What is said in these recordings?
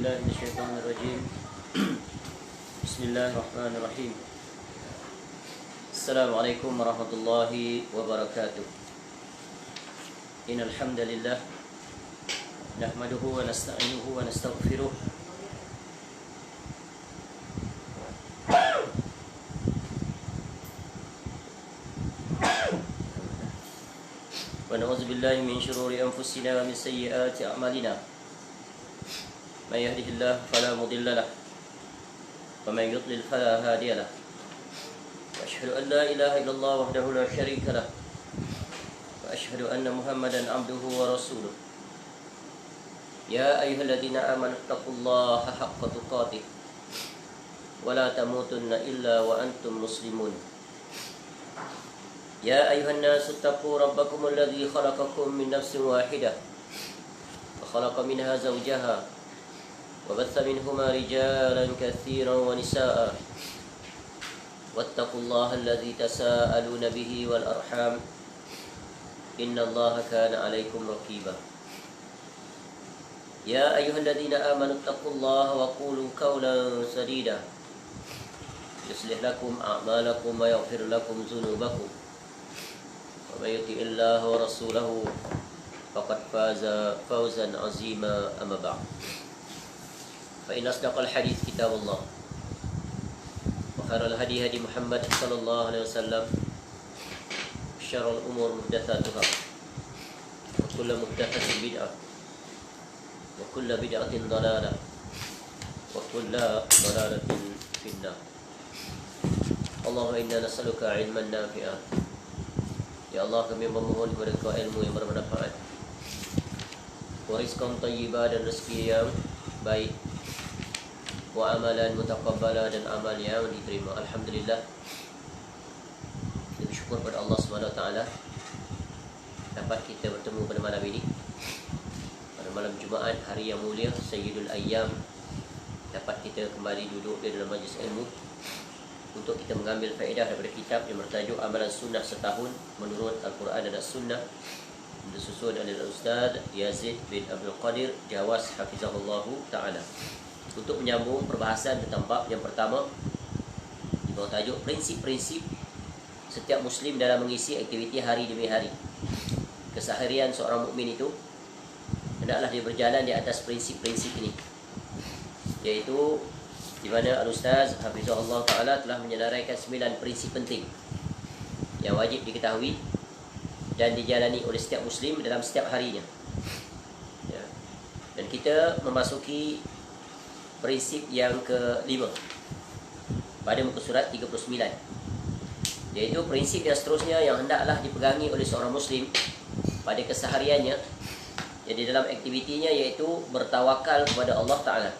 بالله من الشيطان الرجيم. بسم الله الرحمن الرحيم. السلام عليكم ورحمة الله وبركاته. إن الحمد لله نحمده ونستعينه ونستغفره ونعوذ بالله من شرور أنفسنا ومن سيئات أعمالنا. من يهده الله فلا مضل له ومن يضلل فلا هادي له. وأشهد أن لا إله إلا الله وحده لا شريك له وأشهد أن محمدا عبده ورسوله. يا أيها الذين آمنوا اتقوا الله حق تقاته ولا تموتن إلا وأنتم مسلمون. يا أيها الناس اتقوا ربكم الذي خلقكم من نفس واحدة وخلق منها زوجها وبث منهما رجالا كثيرا ونساء واتقوا الله الذي تساءلون به والأرحام إن الله كان عليكم رقيبا. يا أيها الذين آمنوا اتقوا الله وقولوا قولا سديدا يصلح لكم أعمالكم ويغفر لكم ذنوبكم ومن يطع الله ورسوله فقد فاز فوزا عظيما. أما بعد فإن أصدق الحديث كتاب الله وخير الهدي هدي محمد صلى الله عليه وسلم وشر الأمور محدثاتها وكل محدثة بدعة وكل بدعة ضلالة وكل ضلالة في النار. اللهم إنا نسألك علما نافعا. Ya Allah, kami memohon kepada Kau ilmu yang bermanfaat, warizqan thayyibah dan rezeki yang baik, wa amalan mutaqabbala dan amal yang diterima. Alhamdulillah, kita bersyukur pada Allah Subhanahu Wa Taala dapat kita bertemu pada malam ini, pada malam Jumaat, hari yang mulia, Sayyidul Ayyam. Dapat kita kembali duduk di dalam majlis ilmu untuk kita mengambil faedah daripada kitab yang bertajuk Amalan Sunnah Setahun Menurut Al-Quran dan As-Sunnah, disusun oleh Ustaz Yazid bin Abdul Qadir Jawas Hafizahullahu Ta'ala, untuk menyambung perbahasan tentang bab yang pertama di bawah tajuk prinsip-prinsip setiap Muslim dalam mengisi aktiviti hari demi hari. Keseharian seorang mukmin itu hendaklah dia berjalan di atas prinsip-prinsip ini, iaitu di mana Al-Ustaz Hafizahullah Ta'ala telah menyenaraikan 9 prinsip penting yang wajib diketahui dan dijalani oleh setiap Muslim dalam setiap harinya. Ya. Dan kita memasuki prinsip yang ke-5 pada muka surat 39, iaitu prinsip yang seterusnya yang hendaklah dipegangi oleh seorang Muslim pada kesehariannya, jadi dalam aktivitinya, iaitu bertawakal kepada Allah Ta'ala.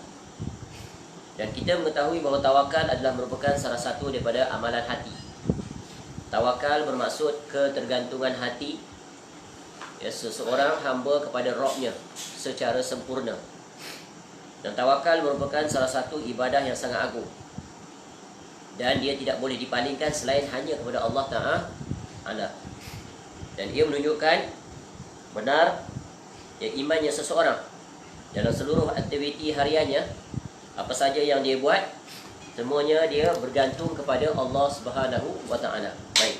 Dan kita mengetahui bahawa tawakal adalah merupakan salah satu daripada amalan hati. Tawakal bermaksud ketergantungan hati, ya, seseorang hamba kepada Rabb-Nya secara sempurna. Dan tawakal merupakan salah satu ibadah yang sangat agung, dan dia tidak boleh dipalingkan selain hanya kepada Allah Ta'ala. Dan ia menunjukkan benar ya, imannya seseorang dalam seluruh aktiviti hariannya. Apa saja yang dia buat, semuanya dia bergantung kepada Allah Subhanahu Wa Ta'ala. Baik,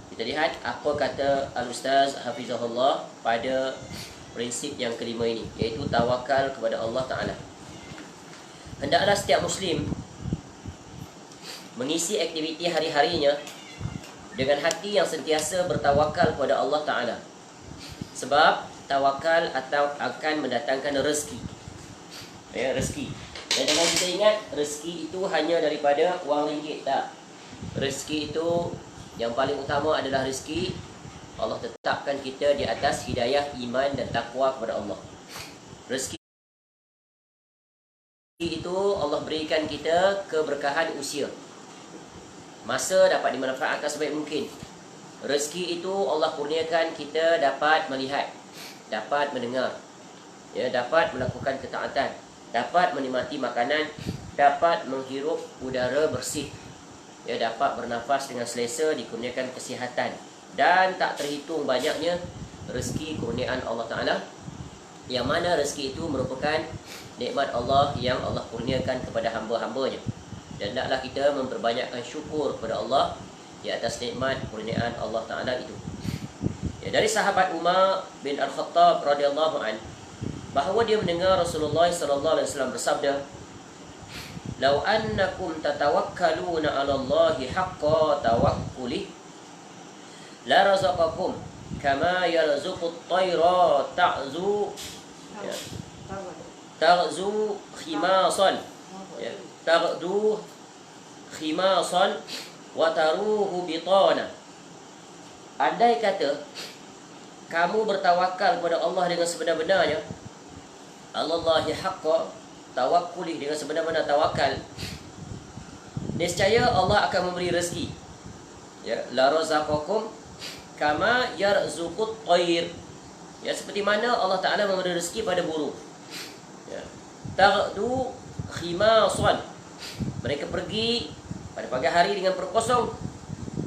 kita lihat apa kata Al-Ustaz Hafizahullah pada prinsip yang kelima ini, iaitu tawakal kepada Allah Ta'ala. Hendaklah setiap Muslim mengisi aktiviti hari-harinya dengan hati yang sentiasa bertawakal kepada Allah Ta'ala, sebab tawakal atau akan mendatangkan rezeki. Ya, rezeki. Dan jangan kita ingat rezeki itu hanya daripada wang ringgit, tak. Rezeki itu yang paling utama adalah rezeki Allah tetapkan kita di atas hidayah, iman dan takwa kepada Allah. Rezeki itu Allah berikan kita keberkahan usia, masa dapat dimanfaatkan sebaik mungkin. Rezeki itu Allah kurniakan kita dapat melihat, dapat mendengar, ya, dapat melakukan ketaatan, dapat menikmati makanan, dapat menghirup udara bersih, ya, dapat bernafas dengan selesa, dikurniakan kesihatan, dan tak terhitung banyaknya rezeki kurniaan Allah Ta'ala Yang mana rezeki itu merupakan nikmat Allah yang Allah kurniakan kepada hamba-hambanya. Dan hendaklah kita memperbanyakkan syukur kepada Allah di atas nikmat kurniaan Allah Ta'ala itu. Ya, dari sahabat Umar bin Al-Khattab radhiyallahu an, bahawa dia mendengar Rasulullah sallallahu alaihi wasallam bersabda, "Lau annakum tatawakkaluna 'ala Allahi haqqa tawakkuli la razaqakum kama yarzuqut tayra ta'zu ta'zu khimasan ta'du khimasan wa taruhu bitana." Andai kata kamu bertawakal kepada Allah dengan sebenar-benarnya, Allahi haqqa tawakkuli, dengan sebenar-benar tawakal, niscaya Allah akan memberi rezeki. Ya, la razaqakum kama yarzuqut tayr. Ya, seperti mana Allah Taala memberi rezeki pada burung. Ya. Taghdu khimasan. Mereka pergi pada pagi hari dengan perut kosong.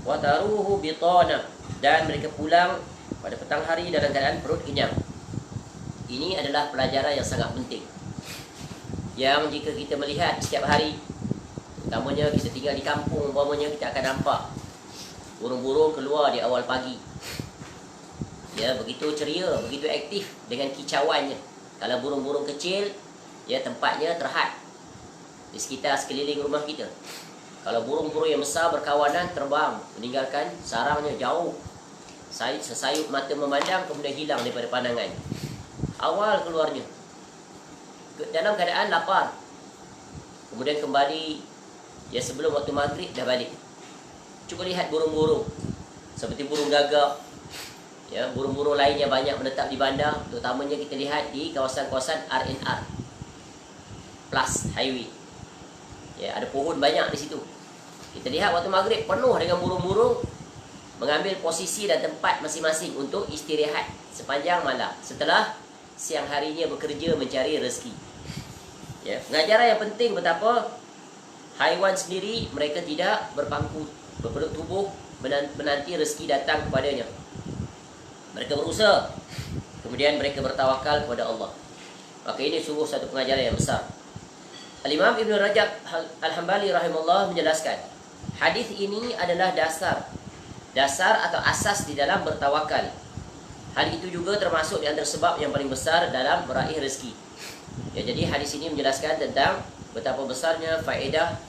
Wa taruhu bitana. Dan mereka pulang pada petang hari dalam keadaan perut kenyang. Ini adalah pelajaran yang sangat penting, yang jika kita melihat setiap hari, utamanya kita tinggal di kampung umpamanya, kita akan nampak burung-burung keluar di awal pagi. Ya, begitu ceria, begitu aktif dengan kicauannya. Kalau burung-burung kecil, ya, tempatnya terhad di sekitar sekeliling rumah kita. Kalau burung-burung yang besar berkawanan, terbang meninggalkan sarangnya jauh, sesayup mata memandang, kemudian hilang daripada pandangan. Awal keluarnya dalam keadaan lapar, kemudian kembali, ya, sebelum waktu maghrib dah balik. Cuba lihat burung-burung seperti burung gagak, ya, burung-burung lainnya banyak menetap di bandar, terutamanya kita lihat di kawasan-kawasan R&R plus highway. Ya, ada pohon banyak di situ. Kita lihat waktu maghrib penuh dengan burung-burung mengambil posisi dan tempat masing-masing untuk istirahat sepanjang malam setelah siang harinya bekerja mencari rezeki. Ya, pengajaran yang penting betapa haiwan sendiri mereka tidak berpangku berpeluk tubuh menanti rezeki datang kepadanya. Mereka berusaha, kemudian mereka bertawakal kepada Allah. Maka ini sungguh satu pengajaran yang besar. Al-Imam Ibn Rajab Al-Hambali rahimahullah menjelaskan, hadis ini adalah dasar atau asas di dalam bertawakal. Hal itu juga termasuk di antara sebab yang paling besar dalam meraih rezeki. Ya, jadi hadis ini menjelaskan tentang betapa besarnya faedah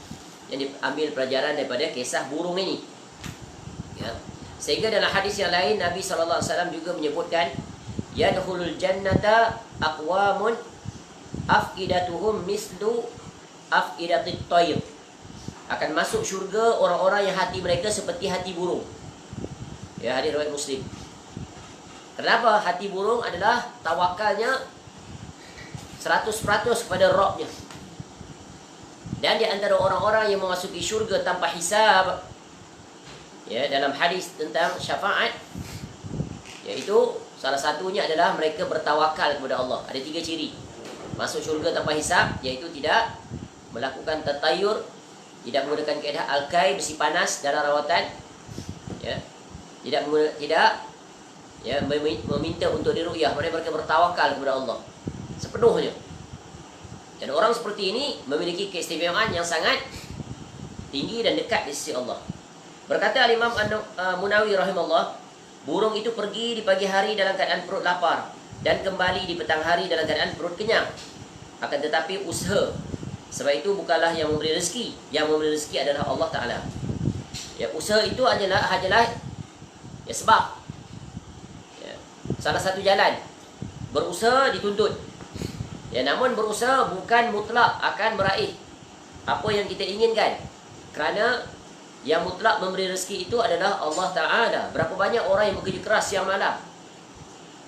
yang diambil pelajaran daripada kisah burung ini. Ya. Sehingga dalam hadis yang lain Nabi SAW juga menyebutkan, yadkhulul jannata aqwamun afidatuhum mislu afidatit tayr. Akan masuk syurga orang-orang yang hati mereka seperti hati burung. Ya, hadis riwayat Muslim. Kenapa? Hati burung adalah tawakalnya 100% kepada Rabbnya. Dan di antara orang-orang yang memasuki syurga tanpa hisab, ya, dalam hadis tentang syafaat, yaitu salah satunya adalah mereka bertawakal kepada Allah. Ada 3 ciri masuk syurga tanpa hisab, yaitu tidak melakukan tatayur, tidak menggunakan kaedah al-kai, besi panas dalam rawatan, ya, tidak ya, meminta untuk diru'yah. Mereka bertawakal kepada Allah sepenuhnya. Dan orang seperti ini memiliki keistimewaan yang sangat tinggi dan dekat di sisi Allah. Berkata Al-Imam Munawi rahimahullah, burung itu pergi di pagi hari dalam keadaan perut lapar dan kembali di petang hari dalam keadaan perut kenyang. Akan tetapi usaha, sebab itu bukanlah yang memberi rezeki. Yang memberi rezeki adalah Allah Ta'ala. Ya, usaha itu adalah ya, sebab, ya, salah satu jalan. Berusaha dituntut, ya, namun berusaha bukan mutlak akan meraih apa yang kita inginkan. Kerana yang mutlak memberi rezeki itu adalah Allah Ta'ala. Berapa banyak orang yang bekerja keras siang malam,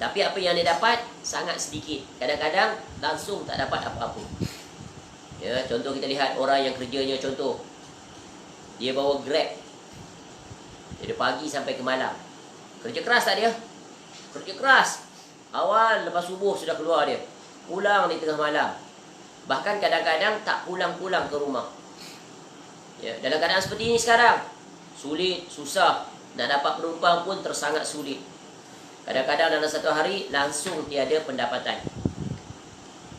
tapi apa yang dia dapat sangat sedikit. Kadang-kadang langsung tak dapat apa-apa. Ya, contoh kita lihat orang yang kerjanya, contoh dia bawa Grab dari pagi sampai ke malam. Kerja keras tak dia? Kerja keras. Awal lepas subuh sudah keluar dia, pulang di tengah malam. Bahkan kadang-kadang tak pulang-pulang ke rumah. Ya, dalam keadaan seperti ini sekarang, sulit, susah. Nak dapat penumpang pun tersangat sulit. Kadang-kadang dalam satu hari langsung tiada pendapatan.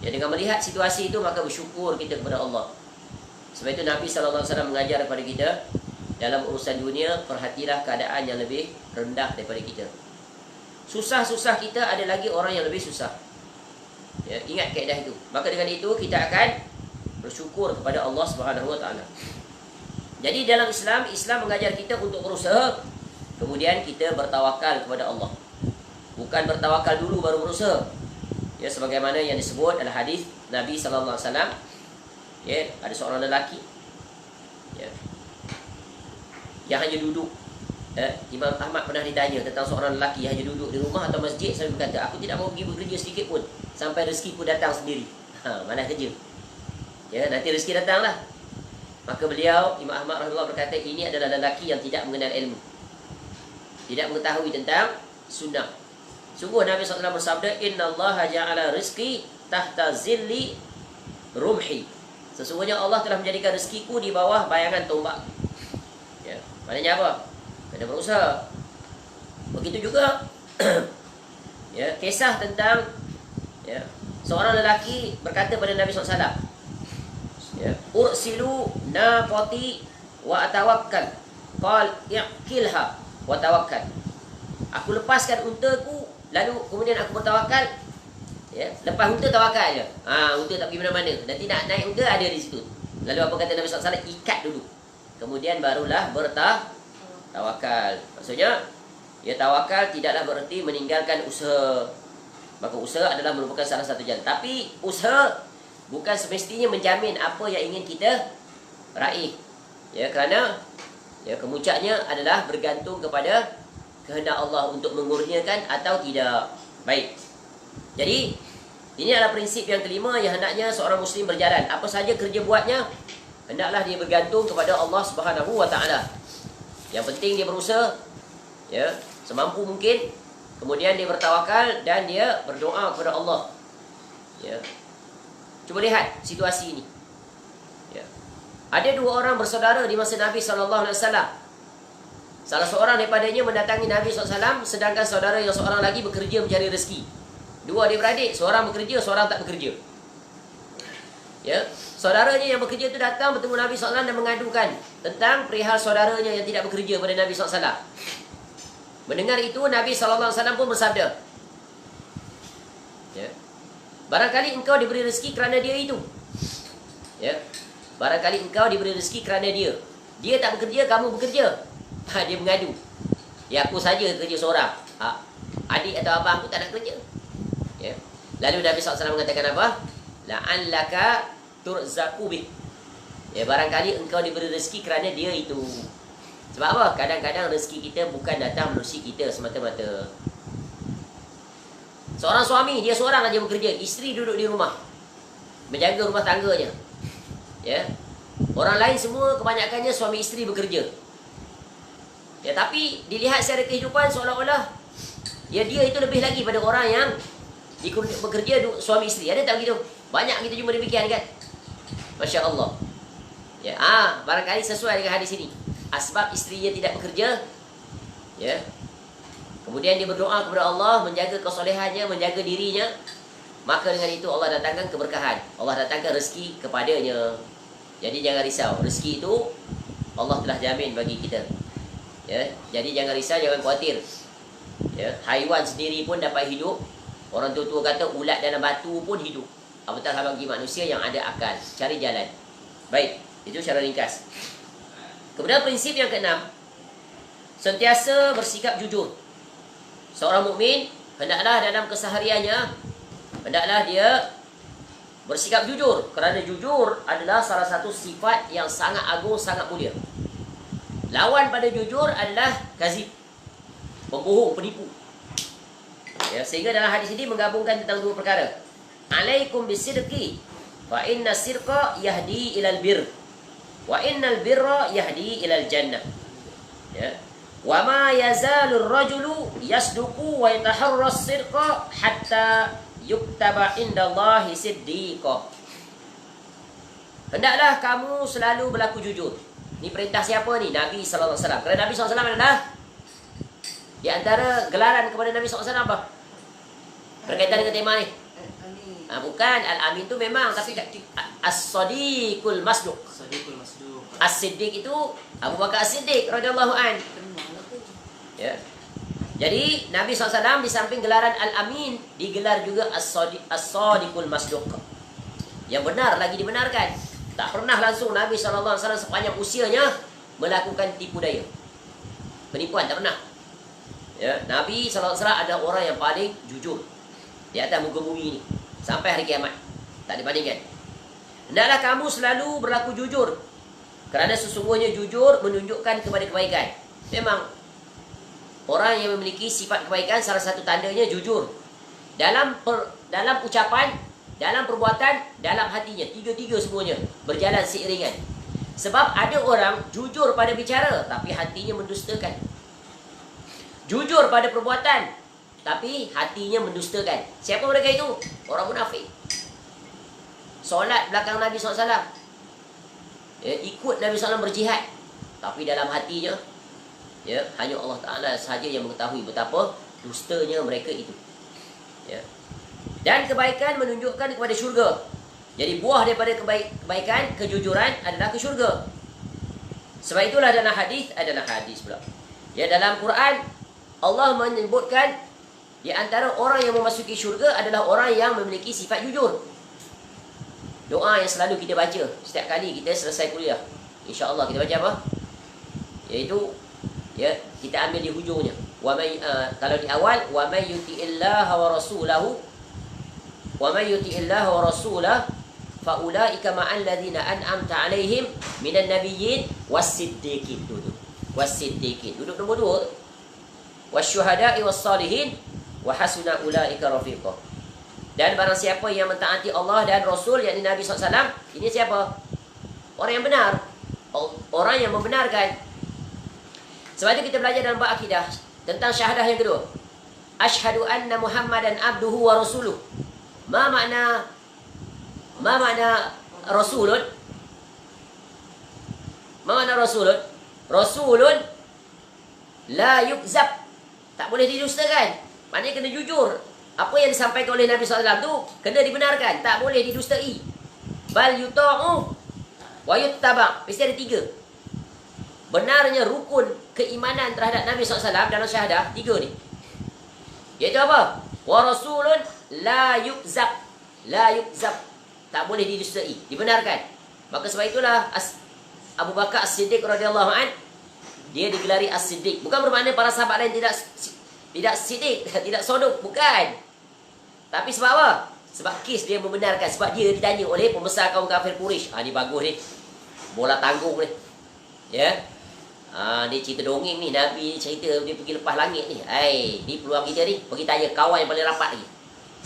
Ya, dengan melihat situasi itu maka bersyukur kita kepada Allah. Sebab itu Nabi SAW mengajar kepada kita, dalam urusan dunia perhatilah keadaan yang lebih rendah daripada kita. Susah-susah kita ada lagi orang yang lebih susah. Ya, ingat kaedah itu. Maka dengan itu kita akan bersyukur kepada Allah Subhanahu Wa Taala. Jadi dalam Islam, Islam mengajar kita untuk berusaha, kemudian kita bertawakal kepada Allah. Bukan bertawakal dulu baru berusaha. Ya, sebagaimana yang disebut dalam hadis Nabi sallallahu alaihi wasallam, ya, ada seorang lelaki, ya, yang hanya duduk. Imam Ahmad pernah ditanya tentang seorang lelaki yang hanya duduk di rumah atau masjid, sampai berkata, aku tidak mau pergi bekerja sedikit pun sampai rezeki pun datang sendiri. Mana kerja? Ya, nanti rezeki datanglah. Maka beliau, Imam Ahmad rahimahullah, berkata, ini adalah lelaki yang tidak mengenal ilmu, tidak mengetahui tentang sunnah. Sungguh Nabi SAW bersabda, Inna Allah ja'ala rizki tahta zilli rumhi. Sesungguhnya Allah telah menjadikan rezekiku di bawah bayangan tombak. Ya, maknanya apa? Kena berusaha. Begitu juga ya, kisah tentang, ya, seorang lelaki berkata pada Nabi SAW, ya, ursilu naqati wa atawakkal. Qal i'qilha wa tawakkal. Aku lepaskan untaku, lalu kemudian aku bertawakal. Ya, lepas unta tawakal je. Unta tak pergi mana-mana. Nanti nak naik unta ada di situ. Lalu apa kata Nabi SAW? Ikat dulu. Kemudian barulah bertawakal. Maksudnya, ya, tawakal tidaklah berarti meninggalkan usaha. Maka usaha adalah merupakan salah satu jalan. Tapi usaha bukan semestinya menjamin apa yang ingin kita raih. Ya, kerana ya, kemuncaknya adalah bergantung kepada kehendak Allah untuk mengurniakan atau tidak. Baik. Jadi, ini adalah prinsip yang kelima yang hendaknya seorang Muslim berjalan. Apa saja kerja buatnya, hendaklah dia bergantung kepada Allah Subhanahu Wa Taala. Yang penting dia berusaha, ya, semampu mungkin. Kemudian dia bertawakal dan dia berdoa kepada Allah. Ya. Cuba lihat situasi ini. Ya. Ada dua orang bersaudara di masa Nabi SAW. Salah seorang daripadanya mendatangi Nabi SAW, sedangkan saudara yang seorang lagi bekerja mencari rezeki. Dua adik-beradik, seorang bekerja, seorang tak bekerja. Ya, saudaranya yang bekerja itu datang bertemu Nabi SAW dan mengadukan tentang perihal saudaranya yang tidak bekerja pada Nabi SAW. Mendengar itu, Nabi SAW pun bersabda, ya, barangkali engkau diberi rezeki kerana dia itu. Ya, barangkali engkau diberi rezeki kerana dia. Dia tak bekerja, kamu bekerja. Dia mengadu. Ya, aku saja kerja seorang. Adik atau abang aku tak nak kerja. Ya. Lalu Nabi SAW mengatakan apa? La'allaka turzaku bih. Ya, barangkali engkau diberi rezeki kerana dia itu. Sebab apa? Kadang-kadang rezeki kita bukan datang melalui kita semata-mata. Seorang suami, dia seorang saja bekerja. Isteri duduk di rumah, menjaga rumah tangganya. Ya. Orang lain semua kebanyakannya suami isteri bekerja. Ya, tapi dilihat secara kehidupan seolah-olah ya, dia itu lebih lagi pada orang yang bekerja suami isteri. Ada tak begitu? Banyak kita jumpa demikian kan? Masya Allah. Ya, barangkali sesuai dengan hadis ini. Asbab isterinya tidak bekerja, ya, kemudian dia berdoa kepada Allah, menjaga kesolehannya, menjaga dirinya, maka dengan itu Allah datangkan keberkahan, Allah datangkan rezeki kepadanya. Jadi jangan risau, rezeki itu Allah telah jamin bagi kita. Ya, jadi jangan risau, jangan khawatir. Ya, haiwan sendiri pun dapat hidup. Orang tua-tua kata ulat dalam batu pun hidup. Apatah bagi manusia yang ada akal. Cari jalan. Baik, itu secara ringkas. Kemudian prinsip yang keenam, sentiasa bersikap jujur. Seorang mukmin hendaklah dalam kesehariannya, hendaklah dia bersikap jujur. Kerana jujur adalah salah satu sifat yang sangat agung, sangat mulia. Lawan pada jujur adalah kazib, pembohong, penipu. Ya, sehingga dalam hadis ini menggabungkan tentang dua perkara. Alaikum bisidqi, fa inna sirqa yahdi ilal bir, wa innal birra yahdi ilal jannah. Ya. Wa ma yazalur rajulu yasduqu wa yataharras sirqa hatta yuktaba indallahi siddiqa. Hendaklah kamu selalu berlaku jujur. Ini perintah siapa ni? Nabi SAW. Kerana Nabi SAW adalah di antara gelaran kepada Nabi SAW apa? Berkaitan dengan tema ni. Bukan al-amin tu memang, tapi as-sadiqul masduq. As-siddiq itu Abu Bakar As-Siddiq radhiyallahu an. Ya. Jadi Nabi SAW di samping gelaran al-amin digelar juga as-sadiqul masduq. Yang benar lagi dibenarkan. Tak pernah langsung Nabi SAW sepanjang usianya melakukan tipu daya, penipuan, tak pernah. Ya, Nabi SAW ada orang yang paling jujur di atas muka bumi ini sampai hari kiamat, tak dibandingkan. Hendaklah kamu selalu berlaku jujur, kerana sesungguhnya jujur menunjukkan kepada kebaikan. Memang orang yang memiliki sifat kebaikan salah satu tandanya jujur. Dalam ucapan, dalam perbuatan, dalam hatinya, tiga-tiga semuanya berjalan seiringan. Sebab ada orang jujur pada bicara tapi hatinya mendustakan. Jujur pada perbuatan tapi hatinya mendustakan. Siapa mereka itu? Orang munafik. Solat belakang Nabi SAW, ikut Nabi SAW berjihad, tapi dalam hatinya hanya Allah Ta'ala sahaja yang mengetahui betapa dustanya mereka itu. Dan kebaikan menunjukkan kepada syurga. Jadi buah daripada kebaikan, kejujuran adalah ke syurga. Sebab itulah dalam hadis pula. Dalam Quran Allah menyebutkan di antara orang yang memasuki syurga adalah orang yang memiliki sifat jujur. Doa yang selalu kita baca setiap kali kita selesai kuliah, insya-Allah kita baca apa? Iaitu kita ambil di hujungnya. Kalau di awal, wa may yuti'illaha wa rasulahu fa ulaika ma'al ladzina an'amta 'alaihim minan nabiyyin was-siddiqin. Duduk nombor 2. Wasyuhada'i was-salihin wa hasuna ulaika rafiqa. Dan barang siapa yang mentaati Allah dan Rasul, yakni Nabi SAW, ini siapa? Orang yang benar, orang yang membenarkan. Sebab itu kita belajar dalam bab akidah tentang syahadah yang kedua. Asyhadu anna Muhammadan abduhu wa rasuluh. Ma makna rasulun? Ma makna rasulun? Rasulun la yukzab. Tak boleh didustakan. Maknanya kena jujur. Apa yang disampaikan oleh Nabi SAW tu kena dibenarkan, tak boleh didustai. Bal yuta'u wa yuttaba'. Mesti ada 3. Benarnya rukun keimanan terhadap Nabi SAW dalam syahadah 3 ni. Iaitu apa? Wa rasulun la yukzab. La yukzab. Tak boleh didustai, dibenarkan. Maka sebab itulah Abu Bakar As-Siddiq radhiyallahu an, dia digelari As-Siddiq. Bukan bermakna para sahabat lain tidak siddiq, tidak sodok, bukan. Tapi sebab apa? Sebab kes dia membenarkan. Sebab dia ditanya oleh pembesar kaum kafir Quraisy. Ni bagus ni, bola tanggung ni. Dia cerita dongeng ni. Nabi ni cerita dia pergi lepas langit ni. Ni peluang kita ni, pergi tanya kawan yang paling rapat lagi.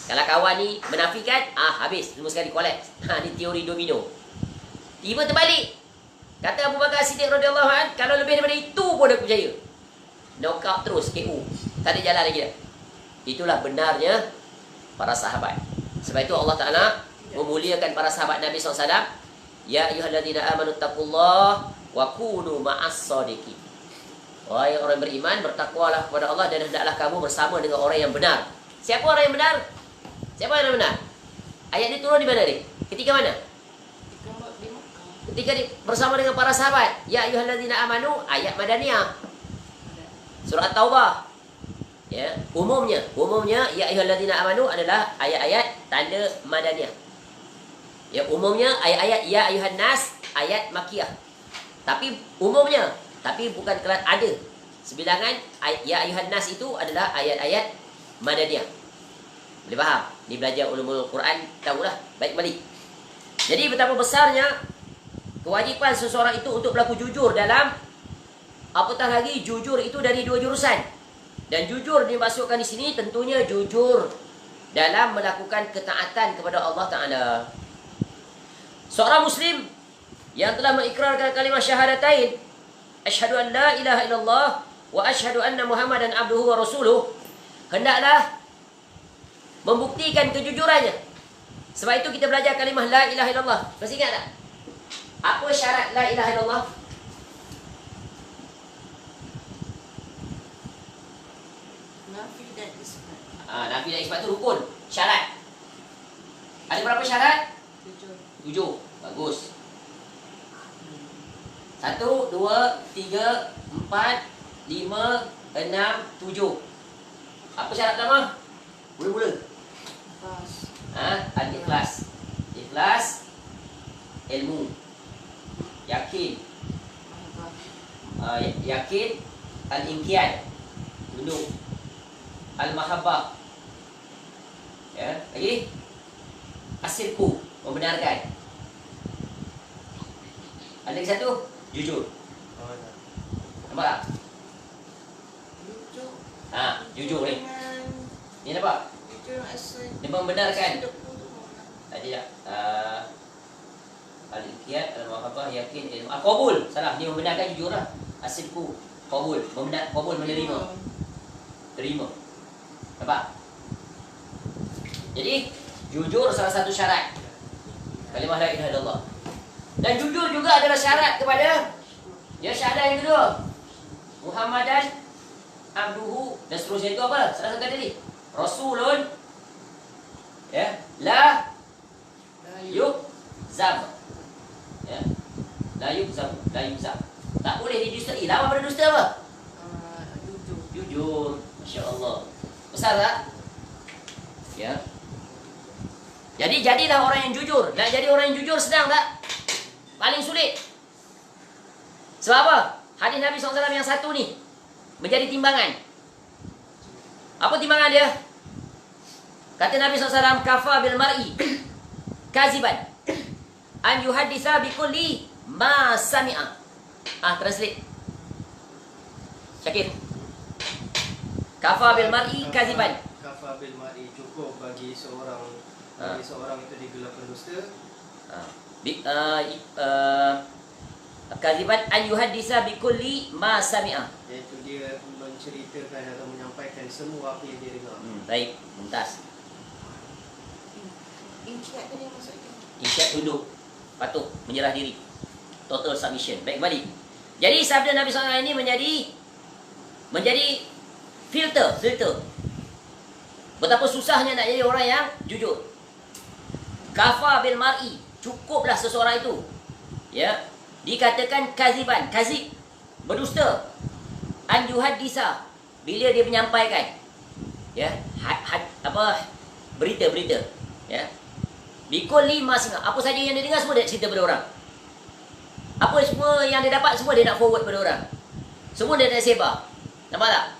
Kalau kawan ni menafikan, habis, semua sekali collapse. Ni teori domino. Tiba terbalik. Kata Abu Bakar Siddiq radhiyallahu an, kalau lebih daripada itu pun aku percaya. Knockout terus, KO. Tak ada jalan lagi dah. Itulah benarnya para sahabat. Sebab itu Allah Ta'ala memuliakan para sahabat Nabi SAW. Ya ayyuhalladzina amanu taqullaha wa kunu ma'as-shadiqin. Wahai orang beriman, bertakwalah kepada Allah dan hendaklah kamu bersama dengan orang yang benar. Siapa orang yang benar? Siapa orang yang benar? Ayat ini turun di mana ni? Ketika mana? Ketika bersama dengan para sahabat. Ya ayyuhalladzina amanu, ayat Madaniyah. Surah At-Taubah. Umumnya ya ayyuhalladzina amanu adalah ayat-ayat tanda Madaniyah. Umumnya ayat-ayat ya ayyuhan nas ayat Makkiyah. Tapi umumnya, tapi bukan kelas ada. Sebilangan ya ayyuhan nas itu adalah ayat-ayat Madaniyah. Boleh faham? Ni belajar ulumul Quran, tahulah baik balik. Jadi betapa besarnya kewajipan seseorang itu untuk berlaku jujur dalam, apatah lagi jujur itu dari 2 jurusan. Dan jujur dimaksudkan di sini tentunya jujur dalam melakukan ketaatan kepada Allah Ta'ala. Seorang Muslim yang telah mengikrarkan kalimah syahadatain, asyhadu an la ilaha illallah wa asyhadu anna Muhammadan abduhu wa rasuluh, hendaklah membuktikan kejujurannya. Sebab itu kita belajar kalimah la ilaha illallah. Masih ingat tak? Apa syarat la ilaha illallah? Nafi dan isbat tu rukun, syarat. Ada berapa syarat? 7. 7. Bagus. 1, 2, 3, 4, 5, 6, 7. Apa syarat pertama? Mula-mula. Pas. Al-ikhlas. Ikhlas. Ilmu. Yakin. Yakin. Al-inqiyad. Tunduk. Al-mahabbah. Ya, lagi. As-sidqu. Membenarkan. Ada lagi satu. Jujur. Nampak tak? Jujur. Jujur ni. Ni nampak? Jujur asal. Dia membenarkan. Ada tak? Al-iqyad, al-mahabbah, yakin, ilmu. Qabul. Salah. Dia membenarkan jujur lah. As-sidqu. Qabul. Qabul menerima. Terima. Nampak? Jadi, jujur salah satu syarat kalimah la ilaha illallah. Dan jujur juga adalah syarat kepada syahadah yang kedua. Muhammadan abduhu dan seterusnya itu apa? Salah satu tadi. Rasulun la yukzab. La yukzab. Tak boleh didustai. Lawan pada dusta apa? Jujur. Masya-Allah. Besar tak? Ya. Jadi jadilah orang yang jujur. Nak jadi orang yang jujur sedang tak? Paling sulit. Sebab apa? Hadis Nabi SAW yang satu ni menjadi timbangan. Apa timbangan dia? Kata Nabi SAW, kafa bil mar'i kaziban an yuhaddisa bi kulli ma sami'a. Translate. Syakir. Kafa bil mar'i kaziban. Kafa bil mar'i, cukup bagi seorang itu digelar pendusta. Kaziban an yuhaddisa bi kulli ma sami'a. Iaitu dia menceritakan atau menyampaikan semua apa yang dia dengar. Baik, mumtaz. Inqiyad tu dia maksudnya. Inqiyad tunduk, patuh, menyerah diri. Total submission. Baik, kembali. Jadi sabda Nabi SAW ini menjadi filter. Betapa susahnya nak jadi orang yang jujur. Kafa bil mar'i, cukuplah seseorang itu dikatakan kaziban, kazib, berdusta. An yuhaddisa, bila dia menyampaikan berita bikulli masing, apa saja yang dia dengar semua dia cerita pada orang. Apa semua yang dia dapat semua dia nak forward pada orang. Semua dia nak sebar. Nampak tak?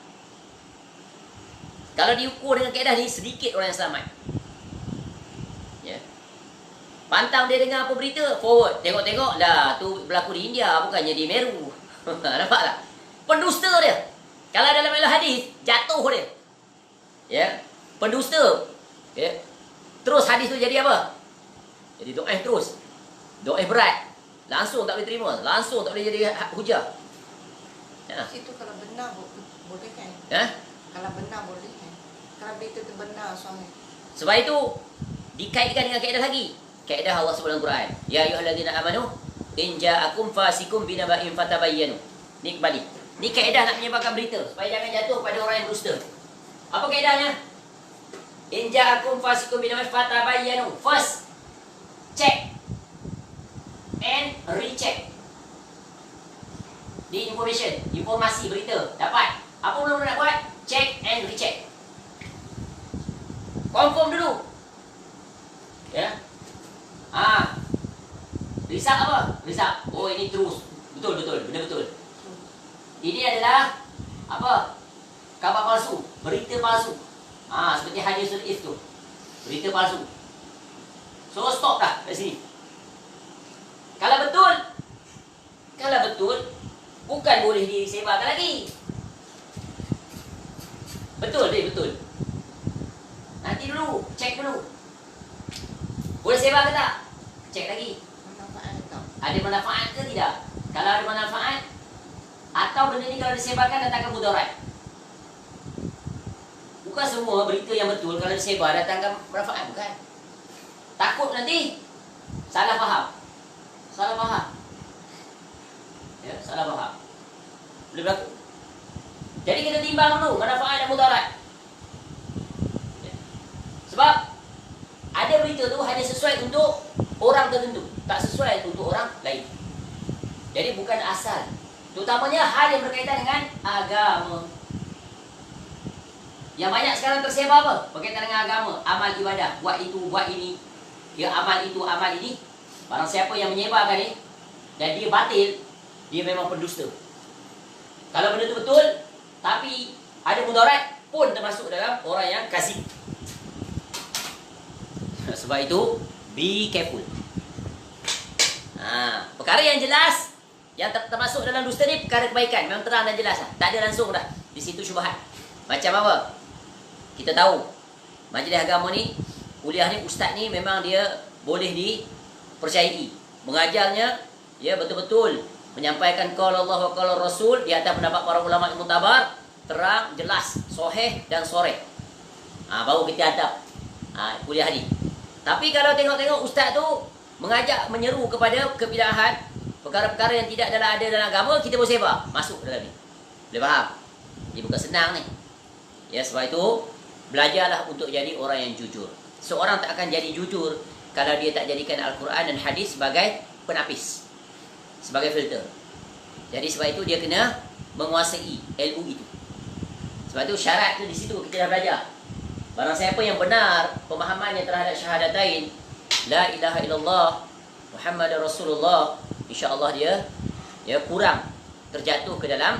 Kalau diukur dengan kaedah ni, sedikit orang yang selamat. Pantang dia dengar apa berita, forward. Tengok-tengok lah, tu berlaku di India, bukannya di Meru. Nampak tak? Pendusta dia. Kalau dalam hadis, jatuh dia. Pendusta. Terus hadis tu jadi apa? Jadi do'if terus. Do'if berat. Langsung tak boleh terima. Langsung tak boleh jadi hujah. Situ kalau benar boleh kan? Kalau benar boleh kan? Kalau berita tu benar soalnya. Sebab itu, dikaitkan dengan kaedah lagi. Kaedah Allah sebut dalam Quran. Ya ayyuhallazina amanu in ja'akum fasikum binaba'in fatabayyanu. Ni kembali. Ni kaedah nak menyebarkan berita supaya jangan jatuh pada orang yang dusta. Apa kaedahnya? In ja'akum fasikum binaba'in fatabayyanu. First, check and recheck. Di informasi berita dapat. Apa mula-mula nak buat? Check and recheck. Confirm dulu. Risap apa? Risap. Oh, ini terus. Betul. Benda betul. Ini adalah apa? Kabar palsu. Berita palsu. Seperti hadisul if tu. Berita palsu. So, stop dah kat sini. Kalau betul, bukan boleh disebarkan lagi. Betul. Nanti dulu, cek dulu. Boleh sebar ke tak? Cek lagi. Ada manfaat ke tidak? Kalau ada manfaat, atau benda ni kalau disebarkan datangkan mudarat. Bukan semua berita yang betul kalau disebar datangkan manfaat, bukan. Takut nanti salah faham. Salah faham. Boleh berlaku. Jadi kita timbang dulu manfaat dan mudarat. Sebab ada berita tu hanya sesuai untuk orang tertentu, tak sesuai untuk orang lain. Jadi bukan asal. Terutamanya hal yang berkaitan dengan agama. Yang banyak sekarang tersebar apa? Berkaitan dengan agama, amal ibadah, buat itu, buat ini. Ya, amal itu, amal ini. Barang siapa yang menyebarkan ni dan dia batil, dia memang pendusta. Kalau benda tu betul tapi ada mudarat pun termasuk dalam orang yang kazib. Sebab itu be careful. Perkara yang jelas yang termasuk dalam dusta ni perkara kebaikan, memang terang dan jelas lah. Tak ada langsung dah di situ syubhat. Macam apa? Kita tahu majlis agama ni, kuliah ni, ustaz ni memang dia boleh dipercayai. Mengajarnya ya betul-betul menyampaikan qala Allah wa qala Rasul di atas pendapat para ulama yang mutabar, terang, jelas, sahih dan soreh. Baru kita adab kuliah ni. Tapi kalau tengok-tengok ustaz tu mengajak, menyeru kepada kebidahan, perkara-perkara yang tidak ada dalam agama, kita boleh sebar masuk dalam ni. Boleh faham? Dia bukan senang ni. Ya, sebab itu belajarlah untuk jadi orang yang jujur. Seorang tak akan jadi jujur kalau dia tak jadikan Al-Quran dan hadis sebagai penapis, sebagai filter. Jadi sebab itu dia kena menguasai ilmu itu. Sebab itu syarat tu di situ kita dah belajar. Barang siapa yang benar pemahamannya terhadap syahadatain la ilaha illallah Muhammad Rasulullah, insya-Allah dia kurang terjatuh ke dalam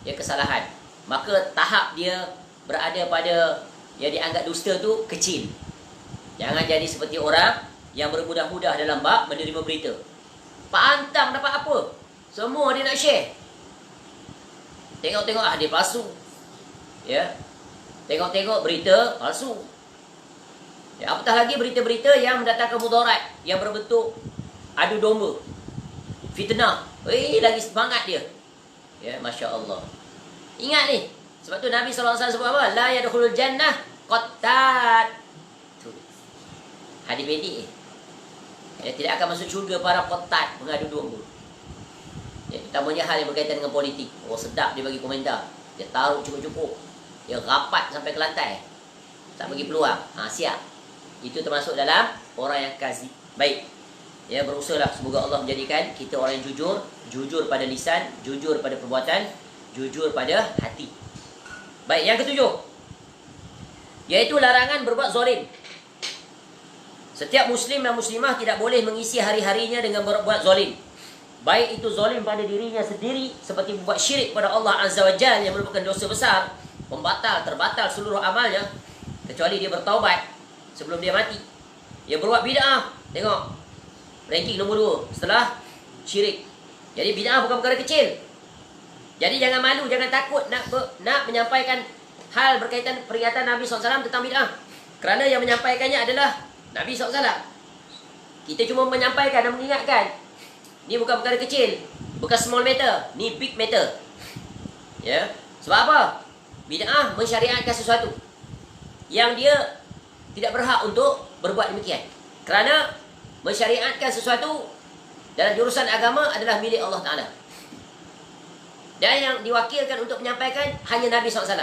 kesalahan. Maka tahap dia berada pada yang dianggap dusta tu kecil. Jangan jadi seperti orang yang bermudah-mudah dalam bab menerima berita. Pak Antam dapat apa? Semua dia nak share. Tengok-tengok dia palsu. Ya. Tengok-tengok berita palsu. Ya, apatah lagi berita-berita yang mendatangkan mudarat, yang berbentuk adu domba, fitnah. Lagi semangat dia. Ya, masya-Allah. Ingat ni. Sebab tu Nabi SAW sebut apa? La yadkhulul jannah qattat. Hadis pendek. Ya, tidak akan masuk syurga para qattat, pengadu domba. Ya, terutamanya hal yang berkaitan dengan politik. Oh, sedap dia bagi komentar. Dia taruh cukup-cukup. Dia rapat sampai ke lantai. Tak bagi peluang. Siap. Itu termasuk dalam orang yang kazib. Baik. Ya, berusahalah semoga Allah menjadikan kita orang yang jujur, jujur pada lisan, jujur pada perbuatan, jujur pada hati. Baik, yang ketujuh, iaitu larangan berbuat zalim. Setiap muslim dan muslimah tidak boleh mengisi hari-harinya dengan berbuat zalim. Baik itu zalim pada dirinya sendiri, seperti membuat syirik pada Allah Azza wa Jalla yang merupakan dosa besar, terbatal seluruh amalnya, kecuali dia bertaubat sebelum dia mati. Dia berbuat bid'ah, tengok ranking nombor 2 setelah syirik. Jadi bid'ah bukan perkara kecil. Jadi jangan malu, jangan takut nak menyampaikan hal berkaitan peringatan Nabi SAW tentang bid'ah. Kerana yang menyampaikannya adalah Nabi SAW. Kita cuma menyampaikan dan mengingatkan. Ni bukan perkara kecil, bukan small matter, ni big matter. Ya. Sebab apa? Bid'ah mensyariatkan sesuatu yang dia tidak berhak untuk berbuat demikian. Kerana mensyariatkan sesuatu dalam jurusan agama adalah milik Allah Ta'ala. Dan yang diwakilkan untuk menyampaikan hanya Nabi SAW.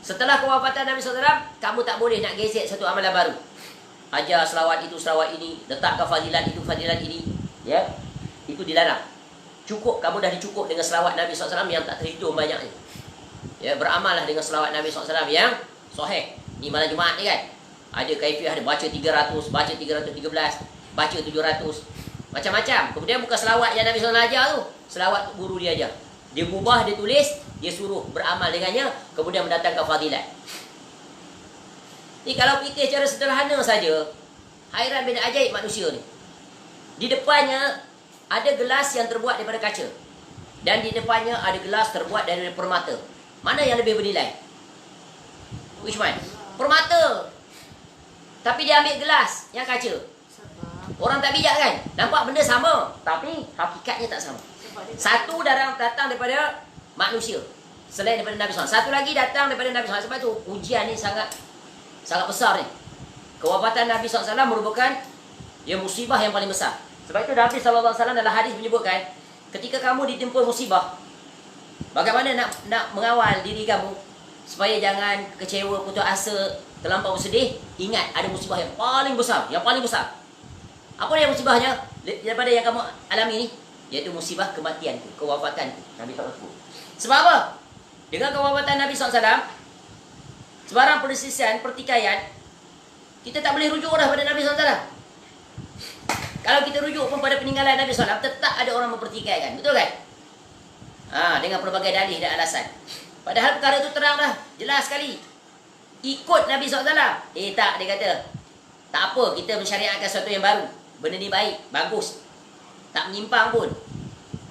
Setelah kewafatan Nabi SAW, kamu tak boleh nak gesek satu amalan baru. Ajar selawat itu, selawat ini, letakkan fadilat itu, fadilat ini. Ya, itu dilarang. Cukup, kamu dah dicukup dengan selawat Nabi SAW yang tak terhitung banyaknya. Ya, beramallah dengan selawat Nabi SAW yang sahih. Ni malam Jumaat ni kan, ada kaifiah, ada baca 300, baca 313, baca 700, macam-macam. Kemudian bukan selawat yang Nabi SAW ajar tu, selawat guru dia ajar. Dia ubah, dia tulis, dia suruh beramal dengannya, kemudian mendatangkan fadilat. Ni kalau fikir secara sederhana saja, hairan bin ajaib manusia ni. Di depannya ada gelas yang terbuat daripada kaca, dan di depannya ada gelas terbuat dari permata. Mana yang lebih bernilai? Which one? Permata. Tapi dia ambil gelas yang kaca. Orang tak bijak kan? Nampak benda sama, tapi hakikatnya tak sama. Satu datang daripada manusia, selain daripada Nabi SAW. Satu lagi datang daripada Nabi SAW. Sebab itu ujian ni sangat besar ni. Kewafatan Nabi SAW merupakan musibah yang paling besar. Sebab itu Nabi SAW dalam hadis menyebutkan, ketika kamu ditimpa musibah, bagaimana nak mengawal diri kamu? supaya jangan kecewa, putus asa, terlampau sedih, ingat ada musibah yang paling besar, Apa yang musibahnya daripada yang kamu alami ni? Iaitu musibah kematianku, kewafatanku. Nabi SAW. Sebab apa? Dengan kewafatan Nabi SAW, sebarang perselisihan, pertikaian, kita tak boleh rujuk dah pada Nabi SAW. Kalau kita rujuk pun pada peninggalan Nabi SAW, tetap ada orang mempertikaikan. Betul kan? Dengan pelbagai dalih dan alasan. Padahal perkara itu terang dah, jelas sekali. Ikut Nabi SAW. Tak, dia kata, tak apa, kita mensyariatkan sesuatu yang baru. Benda ni baik, bagus. Tak menyimpang pun.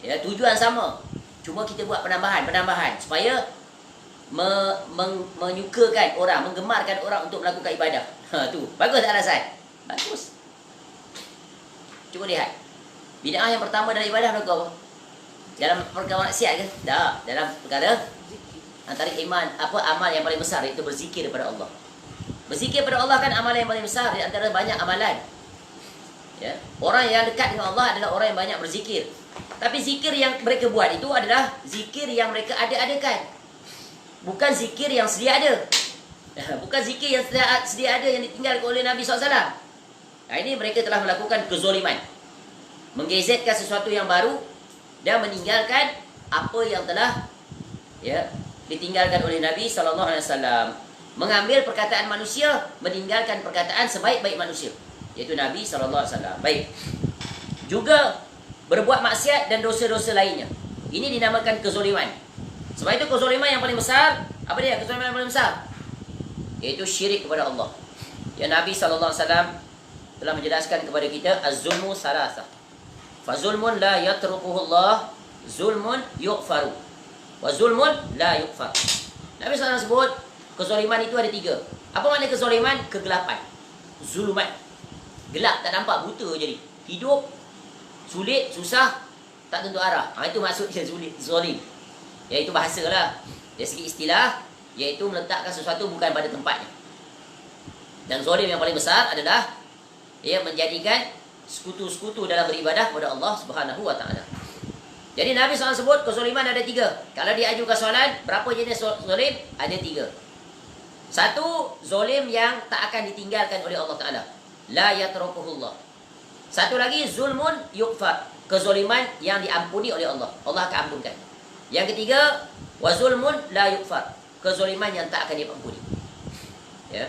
Ya, tujuan sama. Cuma kita buat penambahan supaya menyukakan orang, menggemarkan orang untuk melakukan ibadah. Tu, bagus tak alasan? Bagus. Cuba lihat. Bid'ah yang pertama dalam ibadah berlaku apa? Dalam perkara maksiat ke? Tak, dalam perkara antara amal yang paling besar, iaitu berzikir kepada Allah. Berzikir kepada Allah kan amalan yang paling besar di antara banyak amalan. Ya. Orang yang dekat dengan Allah adalah orang yang banyak berzikir. Tapi zikir yang mereka buat itu adalah zikir yang mereka ada-adakan. Bukan zikir yang sedia ada. Bukan zikir yang sedia ada yang ditinggalkan oleh Nabi SAW. Ini mereka telah melakukan kezoliman. Menggezetkan sesuatu yang baru dan meninggalkan apa yang telah ditinggalkan oleh Nabi SAW. Mengambil perkataan manusia, meninggalkan perkataan sebaik-baik manusia, iaitu Nabi SAW. Baik. Juga berbuat maksiat dan dosa-dosa lainnya. Ini dinamakan kezoliman. Sebab itu kezoliman yang paling besar, apa dia? Kezoliman yang paling besar, iaitu syirik kepada Allah. Ya, Nabi SAW telah menjelaskan kepada kita, az-zulmu salasa. Fa zulmun la yatrukuhu Allah, zulmun yughfaru. Wa zulmun la yughfar. Nabi SAW sebut kezoliman itu ada 3. Apa makna kezoliman? Kegelapan. Zulumat. Gelap, tak nampak, buta jadi. Hidup sulit, susah, tak tentu arah. Itu maksudnya zolim. Iaitu bahasa lah. Dari segi istilah, iaitu meletakkan sesuatu bukan pada tempatnya. Dan zolim yang paling besar adalah ia menjadikan sekutu-sekutu dalam beribadah kepada Allah Subhanahu wa taala. Jadi Nabi SAW sebut kezoliman ada 3. Kalau diajukan soalan, berapa jenis zolim? Ada 3. Satu, zolim yang tak akan ditinggalkan oleh Allah Ta'ala. La yatrukuhullah. Satu lagi, zulmun yughfar. Kezoliman yang diampuni oleh Allah. Allah akan ampunkan. Yang ketiga, wa zulmun la yughfar. Kezoliman yang tak akan diampuni. Ya.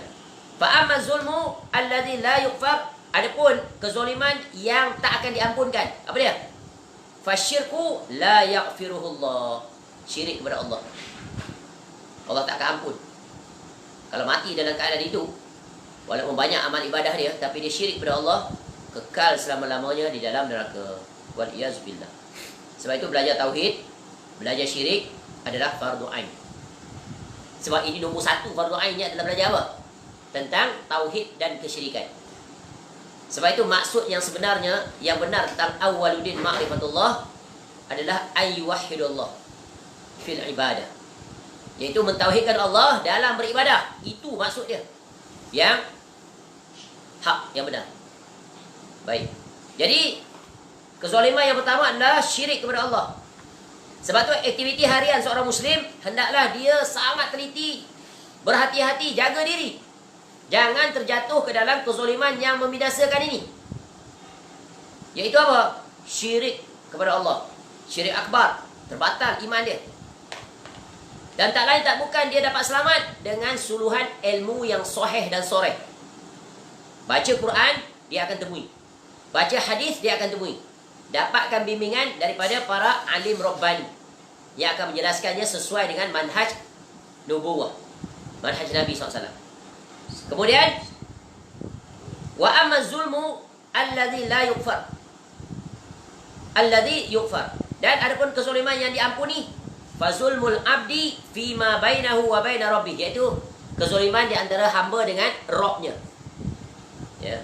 Fa amma zulmu alladhi la yughfar. Adapun kezoliman yang tak akan diampunkan. Apa dia? Fasyirku la yaghfiruhullah. Syirik kepada Allah. Allah tak akan ampun. Kalau mati dalam keadaan itu, walaupun banyak amal ibadah dia, tapi dia syirik kepada Allah, kekal selama-lamanya di dalam neraka. Wal iyaz billah. Sebab itu belajar tauhid, belajar syirik adalah fardu ain. Sebab ini nombor 1 fardu ainnya adalah belajar apa? Tentang tauhid dan kesyirikan. Sebab itu maksud yang sebenarnya, yang benar tentang awwaluddin ma'rifatullah adalah ayyuwahhidullah fil ibadah. Iaitu mentauhidkan Allah dalam beribadah. Itu maksud dia. Yang hak, yang benar. Baik. Jadi kezaliman yang pertama adalah syirik kepada Allah. Sebab tu aktiviti harian seorang Muslim, hendaklah dia sangat teliti, berhati-hati, jaga diri. Jangan terjatuh ke dalam kezaliman yang membinasakan ini. Iaitu apa? Syirik kepada Allah. Syirik akbar. Terbatal iman dia. Dan tak lain tak bukan dia dapat selamat dengan suluhan ilmu yang sahih dan soreh. Baca Quran, dia akan temui. Baca hadis, dia akan temui. Dapatkan bimbingan daripada para alim Rabbani yang akan menjelaskannya sesuai dengan manhaj nubuwah, manhaj Nabi SAW. Kemudian, wa amma zulmu alladhi la yughfar. Alladhi yughfar. Dan adapun kezaliman yang diampuni, fazulmul abdi fima bainahu wa baina rabbih, iaitu kezaliman di antara hamba dengan Rabbnya. Ya.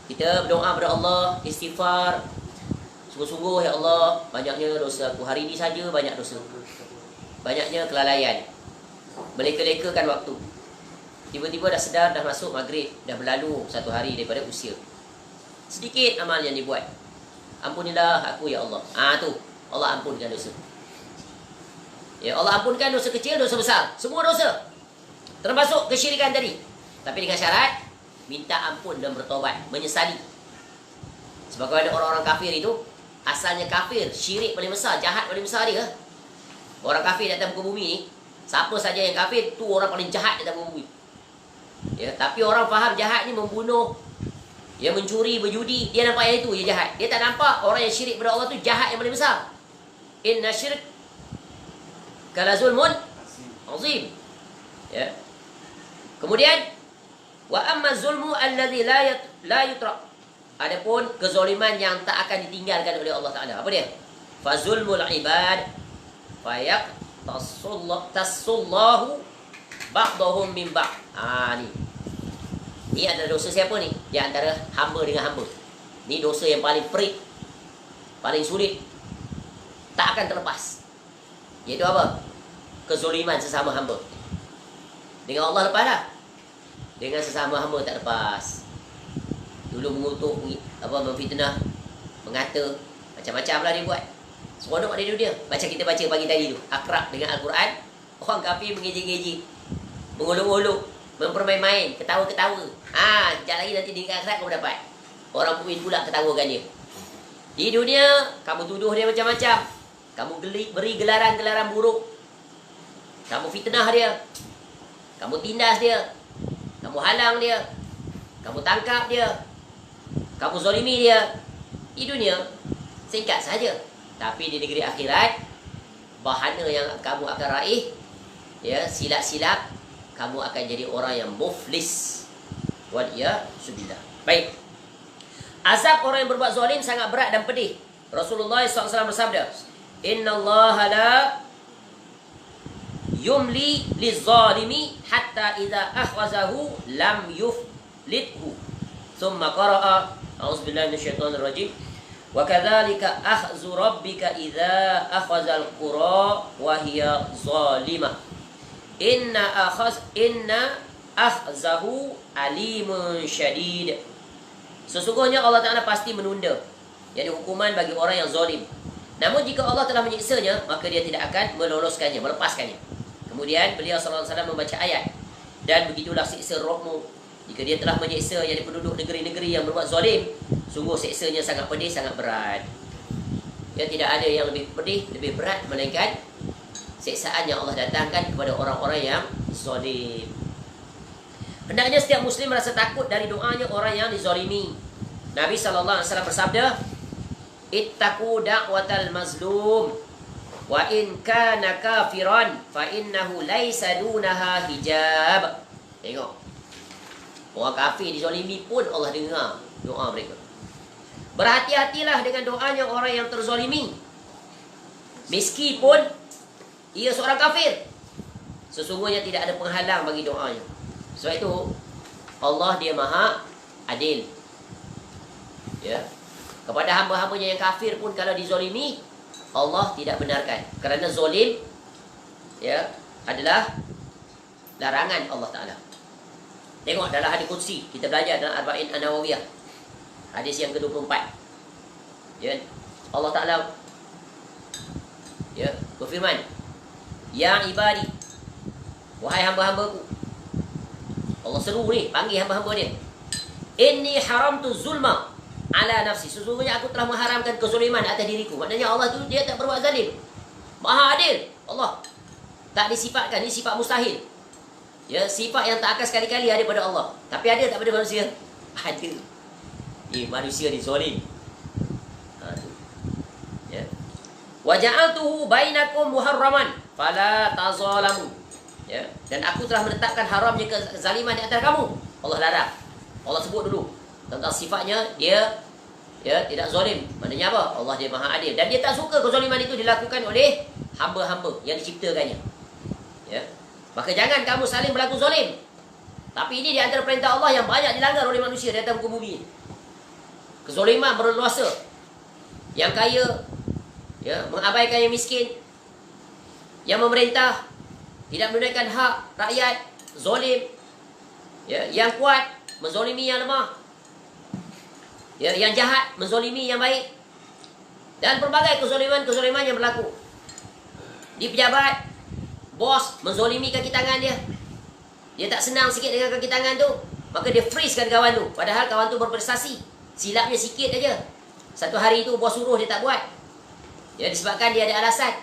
Kita berdoa kepada Allah, istighfar, sungguh-sungguh ya Allah, banyaknya dosa aku hari ini saja, banyak dosa. Banyaknya kelalaian. Meleka-lekakan waktu. Tiba-tiba dah sedar, dah masuk maghrib, dah berlalu 1 hari daripada usia. Sedikit amal yang dibuat. Ampunilah aku ya Allah. Tu, Allah ampunkan dosa. Ya, Allah ampunkan dosa kecil, dosa besar. Semua dosa. Termasuk kesyirikan tadi. Tapi dengan syarat minta ampun dan bertobat, menyesali. Sebab ada orang-orang kafir itu asalnya kafir, syirik paling besar, jahat paling besar dia. Orang kafir datang ke bumi ni, siapa saja yang kafir tu orang paling jahat datang ke bumi. Ya, tapi orang faham jahat ni membunuh, ya, mencuri, berjudi, dia nampak yang itu yang jahat. Dia tak nampak orang yang syirik kepada Allah tu jahat yang paling besar. Inna syirk kala zulmun azim. Ya. Kemudian wa amma zulmu alladhi la yutrak. Adapun kezaliman yang tak akan ditinggalkan oleh Allah Taala. Apa dia? Fa zulmul ibad fayak tasullahu ba'dahum min ba'd. Ni. Ni adalah dosa siapa ni? Di antara hamba dengan hamba. Ni dosa yang paling perit, paling sulit, tak akan terlepas. Iaitu apa? Kezaliman sesama hamba. Dengan Allah lepas dah. Dengan sesama hamba tak lepas. Dulu mengutuk, memfitnah, mengata, macam-macam lah dia buat. Seronok dia dunia. Macam kita baca pagi tadi tu, akrab dengan Al-Quran. Orang kafir mengejek-ngejek, mengolok-olok, mempermain-main, ketawa-ketawa. Sekejap lagi nanti di akhirat kau dapat. Orang mukmin pula ketawakan dia. Di dunia, kamu tuduh dia macam-macam. Kamu beri gelaran-gelaran buruk. Kamu fitnah dia. Kamu tindas dia. Kamu halang dia. Kamu tangkap dia. Kamu zalimi dia. Di dunia, singkat saja. Tapi di negeri akhirat, bahana yang kamu akan raih, ya, silap-silap, kamu akan jadi orang yang muflis. Waliyahzubillah. Baik. Azab orang yang berbuat zalim sangat berat dan pedih. Rasulullah SAW bersabda, Inna Allah la yumli lizzalimi hatta idza akhwazahu lam yuflithu. Thumma qara'a a'udzubillahi minasyaitonir rajim. Wa kadzalika akhzu rabbika idza akhazal qura wa hiya zalimah. Inna akhzahu alimun syadid. Sesungguhnya Allah Ta'ala pasti menunda, yakni hukuman bagi orang yang zalim. Namun jika Allah telah menyiksanya, maka dia tidak akan meloloskannya, melepaskannya. Kemudian beliau SAW membaca ayat, dan begitulah siksa rohmu jika dia telah menyiksa yakni penduduk negeri-negeri yang berbuat zalim. Sungguh siksanya sangat pedih, sangat berat. Ya, tidak ada yang lebih pedih, lebih berat melainkan siksaan yang Allah datangkan kepada orang-orang yang zalim. Hendaknya setiap muslim merasa takut dari doanya orang yang dizalimi. Nabi SAW bersabda, Ittaqu da'watal mazlum wa in kana kafiran fa innahu laisa dunaha hijab. Tengok. Orang kafir dizalimi pun Allah dengar doa mereka. Berhati-hatilah dengan doanya orang yang terzalimi, meskipun ia seorang kafir. Sesungguhnya tidak ada penghalang bagi doanya. Sebab itu Allah dia maha adil. Ya. Kepada hamba-hambanya yang kafir pun kalau dizalimi, Allah tidak benarkan. Kerana zalim, ya, adalah larangan Allah Ta'ala. Tengok dalam hadis Qudsi, kita belajar dalam Arba'in An-Nawawiyah, hadis yang ke-24. Ya, Allah Ta'ala, ya, berfirman, Ya ibadi, wahai hamba-hambaku. Allah seru ni, panggil hamba-hamba dia. Inni haramtu zulma ala nafsi. Sesungguhnya aku telah mengharamkan kezaliman atas diriku. Maknanya Allah tu dia tak berbuat zalim. Maha adil. Allah tak disifatkan, ini sifat mustahil. Ya, sifat yang tak akan sekali-kali ada pada Allah. Tapi ada tak pada manusia? Ada. Manusia ni zalim. Ya. Wa ja'altuhu bainakum muharraman fala tazalamu. Ya, dan aku telah menetapkan haramnya kezaliman di antara kamu. Allah larang. Allah sebut dulu tentang sifatnya, dia, ya, tidak zalim. Maknanya apa? Allah dia maha adil. Dan dia tak suka kezaliman itu dilakukan oleh hamba-hamba yang diciptakannya. Ya. Maka jangan kamu saling berlaku zalim. Tapi ini di antara perintah Allah yang banyak dilanggar oleh manusia di atas muka bumi. Kezaliman berleluasa. Yang kaya, ya, mengabaikan yang miskin. Yang memerintah tidak menunaikan hak rakyat, zalim. Ya, yang kuat menzalimi yang lemah. Ya, yang jahat menzalimi yang baik. Dan berbagai kezaliman-kezaliman yang berlaku. Di pejabat, bos menzalimi kaki tangan dia. Dia tak senang sikit dengan kaki tangan tu, maka dia freezekan kawan tu. Padahal kawan tu berprestasi. Silapnya sikit aja. Satu hari tu bos suruh dia tak buat. Ya, disebabkan dia ada alasan.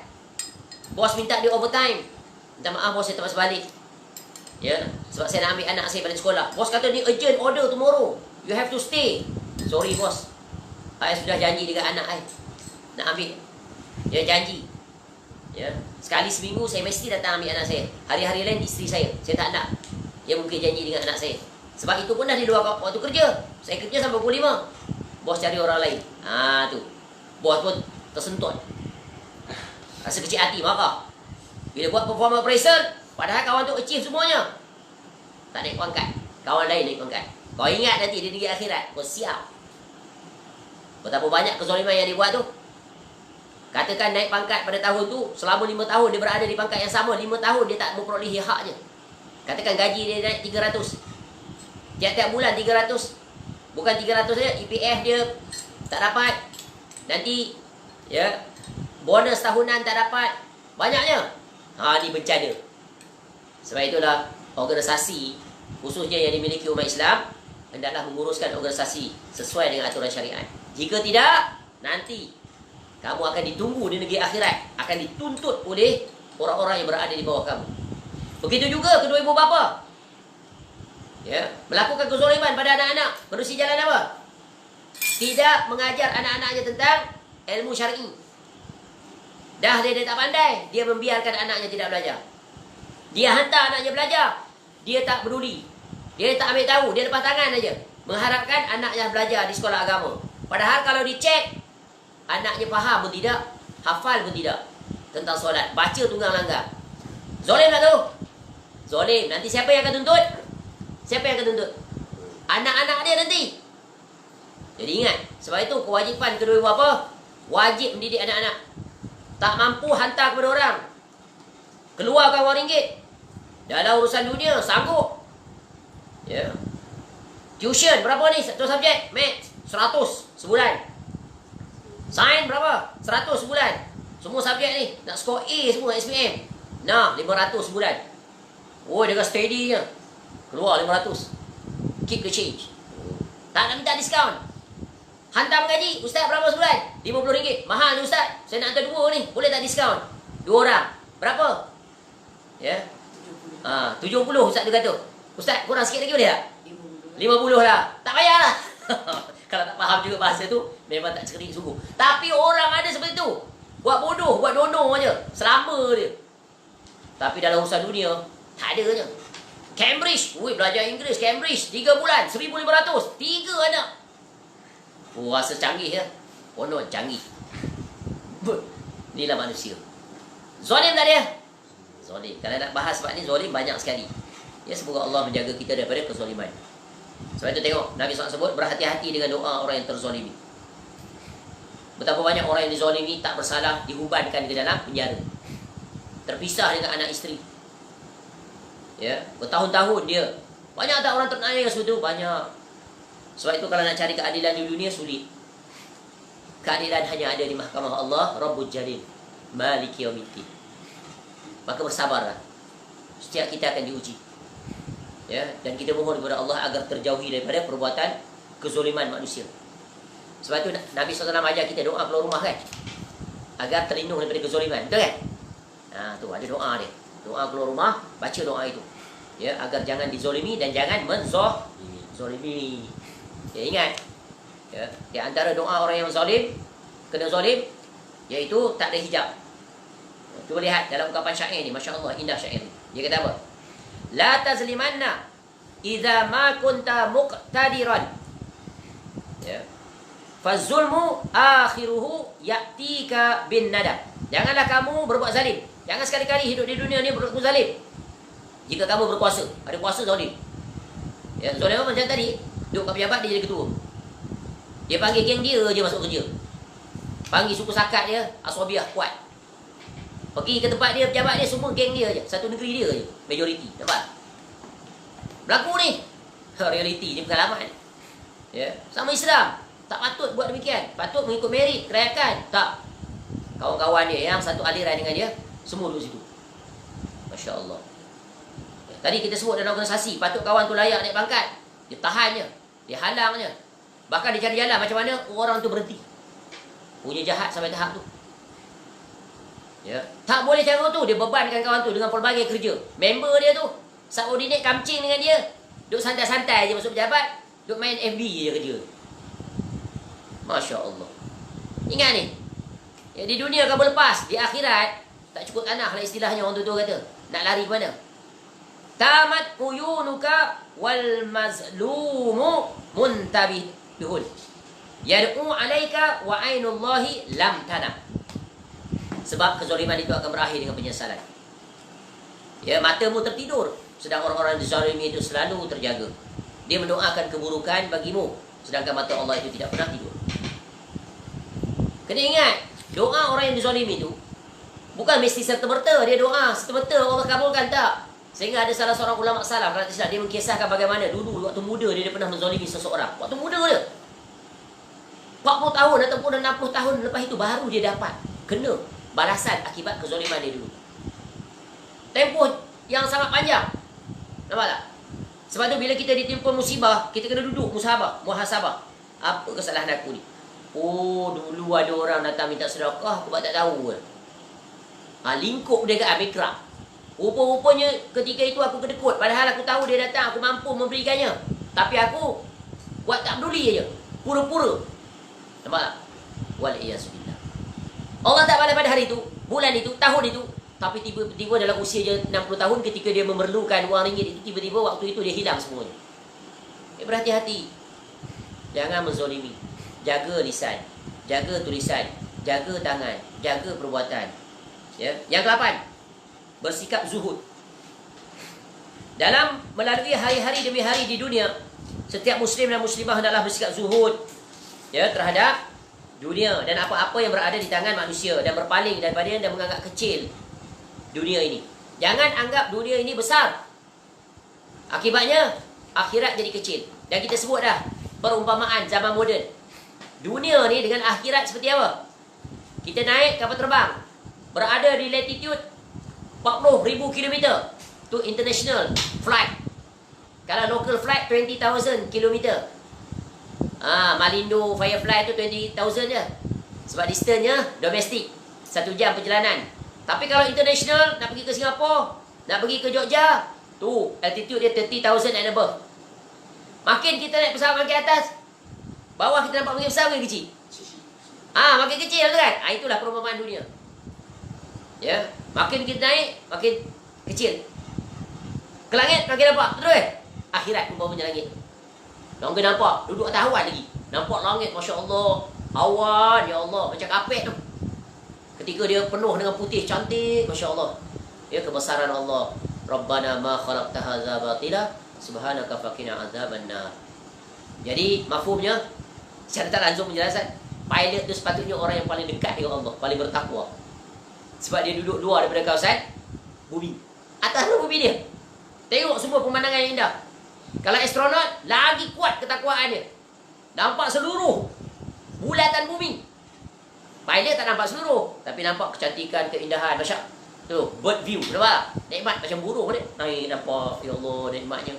Bos minta dia overtime. Minta maaf bos, saya terpaksa balik. Ya, sebab saya nak ambil anak saya balik sekolah. Bos kata ni urgent order tomorrow. You have to stay. Sorry bos. Saya sudah janji dengan anak saya nak ambil. Dia janji. Ya, sekali seminggu saya mesti datang ambil anak saya. Hari-hari lain isteri saya tak nak. Dia mungkin janji dengan anak saya. Sebab itu pun dah di luar waktu kerja. Saya kerja sampai pukul 5. Bos cari orang lain. Tu. Bos pun tersentuh. Rasa kecil hati, marah. Bila buat performance appraisal, padahal kawan tu achieve semuanya. Tak naik pangkat. Kawan lain naik pangkat. Kau ingat nanti di negeri akhirat, kau siap. Betapa banyak kezaliman yang dibuat tu. Katakan naik pangkat pada tahun tu, selama 5 tahun dia berada di pangkat yang sama, 5 tahun dia tak memperolehi hak je. Katakan gaji dia naik 300. Tiap-tiap bulan 300. Bukan 300 saja, EPF dia tak dapat. Nanti ya, bonus tahunan tak dapat. Banyaknya. Ni bencana. Sebab itulah organisasi khususnya yang dimiliki umat Islam hendaklah menguruskan organisasi sesuai dengan aturan syariat. Jika tidak, nanti kamu akan ditunggu di negeri akhirat, akan dituntut oleh orang-orang yang berada di bawah kamu. Begitu juga kedua ibu bapa. Ya, melakukan kezaliman pada anak-anak, menerusi jalan apa? Tidak mengajar anak-anaknya tentang ilmu syar'i. Dah dia tak pandai, dia membiarkan anaknya tidak belajar. Dia hantar anaknya belajar, dia tak peduli. Dia tak ambil tahu, dia lepas tangan aja, mengharapkan anaknya belajar di sekolah agama. Padahal kalau dicek, anaknya faham pun tidak, hafal pun tidak tentang solat, baca tunggang langgar. Zalim tak tu? Zalim. Nanti siapa yang akan tuntut? Siapa yang akan tuntut? Anak-anak dia nanti. Jadi ingat, sebab itu kewajipan kedua ibu bapa wajib mendidik anak-anak. Tak mampu hantar kepada orang, keluarkan RM1. Dalam urusan dunia sanggup. Ya. Tuition berapa ni? Satu subjek, maths 100 sebulan. Sains berapa? 100 sebulan. Semua subjek ni nak skor A semua SPM. Nah, 500 sebulan. Oh, dia steady je. Keluar 500. Keep the change. Tak nak minta diskaun. Hantar mengaji, ustaz berapa sebulan? RM50. Mahal ni ustaz. Saya nak hantar 2 ni. Boleh tak diskaun? 2 orang. Berapa? Ya. 70 ustaz dia kata. Ustaz kurang sikit lagi boleh tak? 50 lah. Tak payahlah. Kalau tak faham juga bahasa tu, memang tak cerdik sungguh. Tapi orang ada seperti tu. Buat bodoh, buat dono aja. Selama dia. Tapi dalam urusan dunia, tak ada je. Cambridge, belajar Inggeris, Cambridge 3 bulan, 1,500, 3 anak. Rasa canggih ya. Konon canggih. Inilah manusia. Zalim tak dia? Zalim. Kalau nak bahas sebab ni, zalim banyak sekali. Ya, semoga Allah menjaga kita daripada kezaliman. Sebab itu tengok, Nabi SAW sebut, berhati-hati dengan doa orang yang terzalimi. Betapa banyak orang yang dizalimi, tak bersalah, dihubankan ke dalam penjara. Terpisah dengan anak isteri. Ya, bertahun-tahun dia. Banyak tak orang ternaik seperti itu? Banyak. Sebab itu kalau nak cari keadilan di dunia, sulit. Keadilan hanya ada di mahkamah Allah, Rabbul Jalil, Maliki Yaumiddin. Maka bersabarlah. Setiap kita akan diuji. Ya, dan kita mohon kepada Allah agar terjauhi daripada perbuatan kezaliman manusia. Sebab itu Nabi SAW ajar kita doa keluar rumah kan, agar terlindung daripada kezaliman. Betul kan? Tu ada doa dia. Doa keluar rumah, baca doa itu. Ya, agar jangan dizalimi dan jangan menzalimi. Ya, ingat. Ya, di antara doa orang yang zalim, kena zalim, iaitu tak ada hijab. Cuba lihat dalam ungkapan syair ni, masya-Allah, indah syair ni. Dia kata apa? La tazlimanna idza ma kunta muqtadiran. Ya. Fazulmu akhiruhu ya'tika bin nada. Janganlah kamu berbuat zalim. Jangan sekali-kali hidup di dunia ni berbuat zalim. Jika kamu berkuasa, ada kuasa zalim. Ya, zalim macam tadi, duduk kat pejabat dia jadi ketua. Dia panggil geng dia je masuk kerja. Panggil suku sakat dia, Aswabiah kuat. Pergi ke tempat dia, pejabat dia semua geng dia je. Satu negeri dia je, majoriti. Nampak? Berlaku ni. Realiti ni pengalaman. Ya, sama Islam. Tak patut buat demikian. Patut mengikut merit, kerayakan. Tak. Kawan-kawan dia yang satu aliran dengan dia, semua duduk situ. Masya Allah. Ya. Tadi kita sebut dalam organisasi, patut kawan tu layak naik pangkat. Dia tahannya, dia halangnya. Bahkan dia cari jalan macam mana orang tu berhenti. Punya jahat sampai tahap tu. Ya, tak boleh cara tu. Dia bebankan kawan tu dengan pelbagai kerja. Member dia tu subordinate kamcing dengan dia. Duk santai-santai je masuk pejabat, duk main FB je kerja. Masya Allah. Ingat ni, ya, di dunia kau berlepas, di akhirat tak cukup tanah lah istilahnya orang tu kata. Nak lari ke mana? Tamat uyunuka wal mazlumu muntabihun. Yad'u alaika wa ainullahi lam tanam. Sebab kezaliman itu akan berakhir dengan penyesalan. Ya, matamu tertidur, sedang orang-orang dizalimi itu selalu terjaga. Dia mendoakan keburukan bagimu, sedangkan mata Allah itu tidak pernah tidur. Kena ingat, doa orang yang dizalimi itu bukan mesti serta-merta dia doa serta-merta Allah kabulkan, tak. Sehingga ada salah seorang ulama salaf, kalau tidak, dia mengkisahkan bagaimana dulu waktu muda dia pernah menzalimi seseorang. Waktu muda dia 40 tahun ataupun 60 tahun lepas itu baru dia dapat kena balasan akibat kezaliman dia dulu. Tempoh yang sangat panjang. Nampak tak? Sebab tu bila kita ditimpa musibah, kita kena duduk muhasabah. Apa kesalahan aku ni? Oh, dulu ada orang datang minta sedekah, aku tak tahu. Lingkup dia kat amikrah. Rupa-rupanya ketika itu aku kedekut. Padahal aku tahu dia datang, aku mampu memberikannya. Tapi aku buat tak peduli je. Pura-pura. Nampak tak? Wal'iyazbillah. Allah tak balas pada hari itu, bulan itu, tahun itu. Tapi tiba-tiba dalam usia dia 60 tahun, ketika dia memerlukan wang ringgit itu, tiba-tiba waktu itu dia hilang semuanya. Berhati-hati. Jangan menzalimi. Jaga lisan, jaga tulisan, jaga tangan, jaga perbuatan. Ya. Yang ke-8, bersikap zuhud. Dalam melalui hari-hari demi hari di dunia, setiap muslim dan muslimah hendaklah bersikap zuhud, ya, terhadap dunia dan apa-apa yang berada di tangan manusia, dan berpaling daripadanya dan menganggap kecil dunia ini. Jangan anggap dunia ini besar. Akibatnya akhirat jadi kecil. Dan kita sebut dah perumpamaan zaman moden. Dunia ni dengan akhirat seperti apa? Kita naik kapal terbang, berada di latitude 40,000 km. Tu international flight. Kalau local flight 20,000 km. Malindo Firefly tu 20,000 je. Sebab distance-nya domestik, 1 jam perjalanan. Tapi kalau international, nak pergi ke Singapura, nak pergi ke Jogja, tu altitude dia 30,000 and above. Makin kita naik pesawat makin atas, bawah kita nampak makin besar, makin kecil. Makin kecil tu kan. Itulah perumpamaan dunia. Ya, makin kita naik, makin kecil. Ke langit makin nampak, betul kan? Akhirat umpamanya langit. Longga nampak, duduk atas awan lagi. Nampak langit, Masya Allah. Awan, ya Allah, macam kapet tu. Ketika dia penuh dengan putih, cantik, Masya Allah. Ya, kebesaran Allah. Rabbana ma khalaqta hadza batila, subhanaka faqina azabannar. Jadi, mafhumnya, secara tak langsung penjelasan, pilot tu sepatutnya orang yang paling dekat dengan Allah, paling bertakwa. Sebab dia duduk luar daripada kawasan bumi. Atas bumi dia. Tengok semua pemandangan yang indah. Kalau astronot, lagi kuat ketakwaannya. Nampak seluruh bulatan bumi. Pilot tak nampak seluruh, tapi nampak kecantikan, keindahan. Masya tu, bird view, nampak? Nikmat macam burung dia. Nampak, ya Allah, nikmatnya.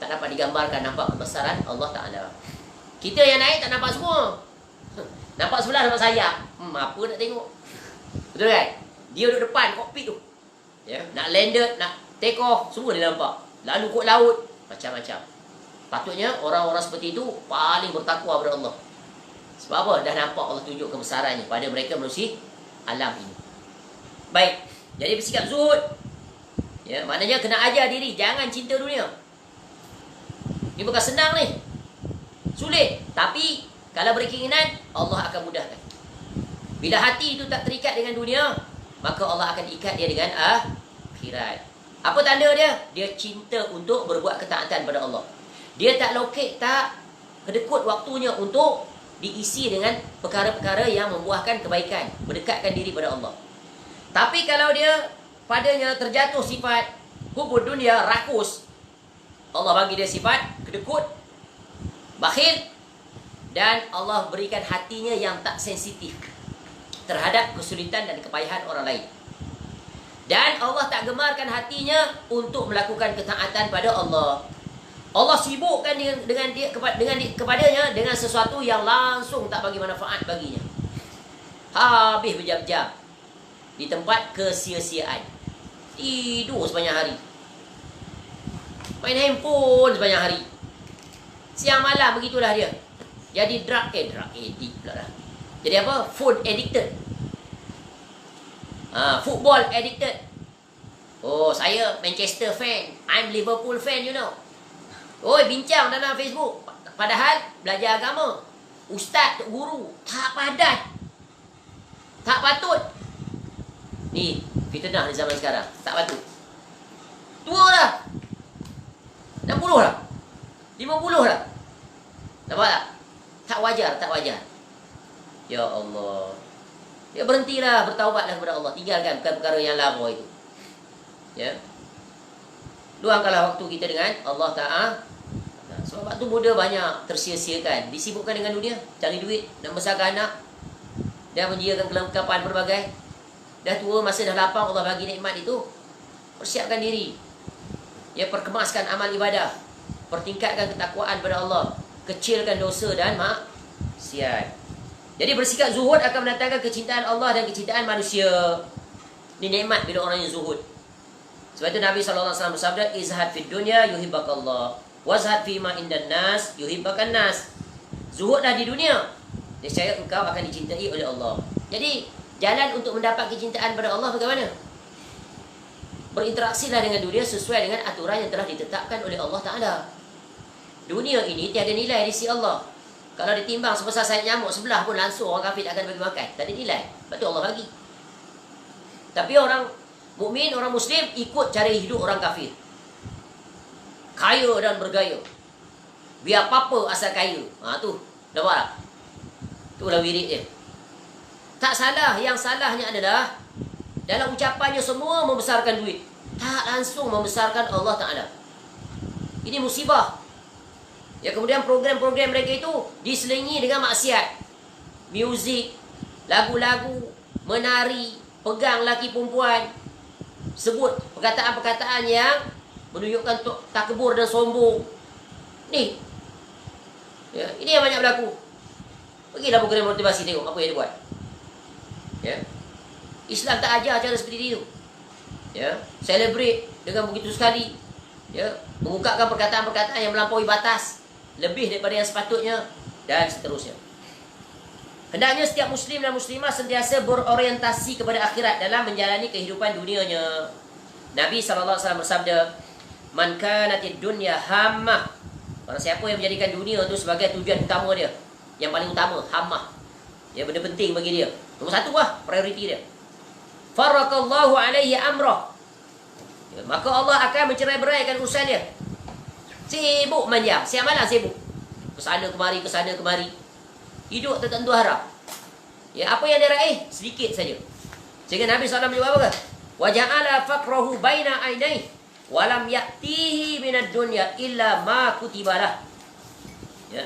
Tak dapat digambarkan, nampak kebesaran Allah Ta'ala. Kita yang naik tak nampak semua. Nampak sebelah, nampak sayap. Apa nak tengok? Betul kan? Dia duduk depan kokpit tu. Ya, nak landed, nak take off, semua dia nampak. Lalu kot laut, macam-macam. Patutnya orang-orang seperti itu paling bertakwa kepada Allah. Sebab apa? Dah nampak Allah tunjuk kebesarannya pada mereka melalui alam ini. Baik, jadi bersikap zuhud. Ya, maknanya kena ajar diri, jangan cinta dunia. Ini bukan senang ni. Sulit. Tapi kalau berkeinginan, Allah akan mudahkan. Bila hati itu tak terikat dengan dunia, maka Allah akan ikat dia dengan akhirat. Apa tanda dia? Dia cinta untuk berbuat ketaatan pada Allah. Dia tak lokek, tak kedekut waktunya untuk diisi dengan perkara-perkara yang membuahkan kebaikan, mendekatkan diri pada Allah. Tapi kalau dia padanya terjatuh sifat hubud dunia, rakus, Allah bagi dia sifat kedekut, bakhil, dan Allah berikan hatinya yang tak sensitif terhadap kesulitan dan kepayahan orang lain. Dan Allah tak gemarkan hatinya untuk melakukan ketaatan pada Allah. Allah sibukkan kepadanya dengan sesuatu yang langsung tak bagi manfaat baginya. Habis berjam-jam di tempat kesia-siaan. Tidur sepanjang hari. Main handphone sepanjang hari. Siang malam begitulah dia. Jadi drug addict pula lah. Jadi apa? Food addicted. Football addicted. Oh, saya Manchester fan. I'm Liverpool fan, you know. Oh, bincang dalam Facebook. Padahal belajar agama. Ustaz, guru. Tak padat. Tak patut. Ni, fitnah di zaman sekarang. Tak patut. Tua lah. 60 lah. 50 lah. Nampak tak? Tak wajar, tak wajar. Ya Allah. Ya berhentilah, bertaubatlah kepada Allah. Tinggalkan perkara yang lama itu. Ya. Luangkanlah waktu kita dengan Allah Ta'ala. Sebab waktu muda banyak tersia-siakan. Disibukkan dengan dunia. Cari duit, nak besarkan anak. Dan menyediakan kelengkapan berbagai. Dah tua, masa dah lapang Allah bagi nikmat itu. Persiapkan diri. Ya, perkemaskan amal ibadah. Pertingkatkan ketakwaan pada Allah. Kecilkan dosa dan maksiat. Jadi bersikap zuhud akan mendatangkan kecintaan Allah dan kecintaan manusia. Ini nikmat bila orang yang zuhud. Sebab itu Nabi SAW bersabda, izhad fid dunya yuhibbakallah, wazhad fima indan nas yuhibbakan nas. Zuhudlah di dunia, niscaya engkau akan dicintai oleh Allah. Jadi jalan untuk mendapat kecintaan pada Allah bagaimana? Berinteraksilah dengan dunia sesuai dengan aturan yang telah ditetapkan oleh Allah Ta'ala. Dunia ini tiada nilai di sisi Allah. Kalau ditimbang sebesar sayap nyamuk sebelah pun langsung orang kafir tak akan bagi makan. Tak ada nilai. Lepas tu Allah bagi. Tapi orang mukmin, orang Muslim ikut cara hidup orang kafir. Kaya dan bergaya. Biar apa-apa asal kaya. Tu. Nampak tak? Itulah wirid dia. Tak salah. Yang salahnya adalah dalam ucapannya semua membesarkan duit. Tak langsung membesarkan Allah Ta'ala. Ini musibah. Ya, kemudian program-program mereka itu diselingi dengan maksiat. Muzik, lagu-lagu, menari, pegang laki perempuan. Sebut perkataan-perkataan yang menunjukkan takbur dan sombong. Ni. Ya, ini yang banyak berlaku. Pergilah program motivasi tengok apa yang dia buat. Ya. Islam tak ajar cara seperti itu. Ya, celebrate dengan begitu sekali. Ya, mengungkapkan perkataan-perkataan yang melampaui batas, lebih daripada yang sepatutnya, dan seterusnya. Hendaknya setiap Muslim dan Muslimah sentiasa berorientasi kepada akhirat dalam menjalani kehidupan dunianya. Nabi SAW bersabda, man kanatid dunya hammah. Orang siapa yang menjadikan dunia itu sebagai tujuan utama dia, yang paling utama, hammah. Ya, benda penting bagi dia. Nombor satu lah, prioriti dia. Farrakallahu alaihi amrah. Ya, maka Allah akan mencerai-beraikan urusan dia. Sibuk manja, siang malam sibuk. Kesana kemari. Hidup tertentu harap. Ya, apa yang dia raih? Sedikit saja. Sehingga Nabi SAW menjawab apa? Wa ja'ala faqrahu baina ainai wa lam ya'tihi minad dunya illa ma kutibalah. Ya.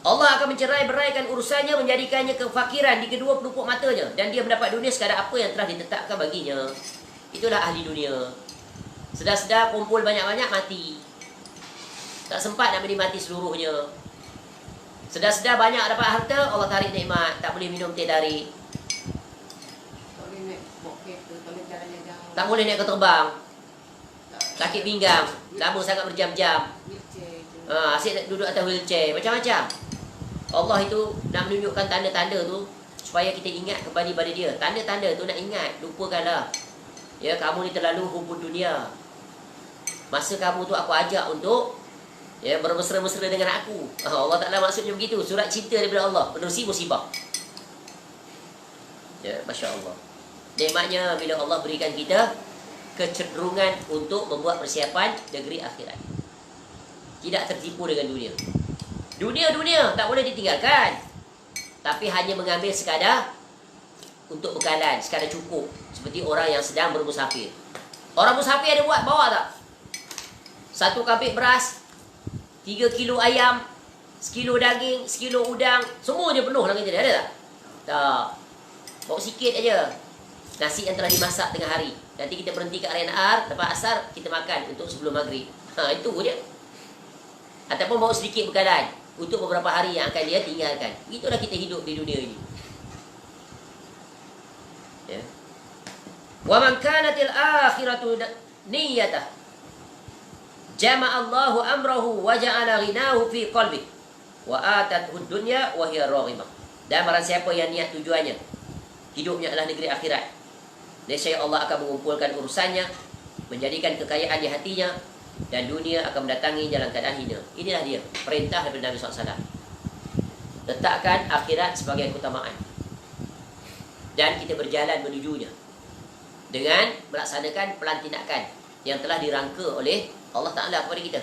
Allah akan mencerai-beraikan urusannya, menjadikannya kefakiran di kedua pelupuk matanya, dan dia mendapat dunia sekadar apa yang telah ditetapkan baginya. Itulah ahli dunia. Sedar-sedar kumpul banyak-banyak, mati. Tak sempat nak menikmati seluruhnya. Sedar-sedar banyak dapat harta, Allah tarik nikmat. Tak boleh minum teh tarik. Tak boleh naik ke terbang. Sakit pinggang. Lama sangat berjam-jam. Asyik duduk atas wheelchair. Macam-macam. Allah itu nak menunjukkan tanda-tanda tu supaya kita ingat kembali pada dia. Tanda-tanda tu nak ingat. Lupakanlah. Ya, kamu ni terlalu hubung dunia. Masa kamu tu aku ajak untuk bermesra-mesra dengan aku. Allah Ta'ala maksudnya begitu. Surat cinta daripada Allah. Menerusi musibah. Ya, Masya Allah. Nikmatnya bila Allah berikan kita kecenderungan untuk membuat persiapan negeri akhirat. Tidak tertipu dengan dunia. Dunia tak boleh ditinggalkan. Tapi hanya mengambil sekadar untuk bekalan, sekadar cukup. Seperti orang yang sedang bermusafir. Orang musafir ada buat, bawa tak? 1 kapik beras, 3 kilo ayam, 1 kilo daging, 1 kilo udang, semuanya penuh dalam kereta dia, ada tak? Tak. Bawa sikit aja. Nasi yang telah dimasak tengah hari. Nanti kita berhenti kat area nahar, lepas asar kita makan untuk sebelum maghrib. Itu je. Ataupun bawa sedikit bekalan untuk beberapa hari yang akan dia tinggalkan. Itulah kita hidup di dunia ini. Ya. Wa man kanatil akhiratu niyyatah jama'a Allahu amrahu wa ja'ala ghinahu fi qalbi wa atathu dunya wa hiya raghimah. Dan barang siapa yang niat tujuannya hidupnya adalah negeri akhirat, nescaya Allah akan mengumpulkan urusannya, menjadikan kekayaan di hatinya, dan dunia akan mendatangi dalam keadaan hina. Inilah dia perintah daripada Nabi SAW. Letakkan akhirat sebagai keutamaan, dan kita berjalan menujunya dengan melaksanakan pelantikan yang telah dirangka oleh Allah Ta'ala kepada kita.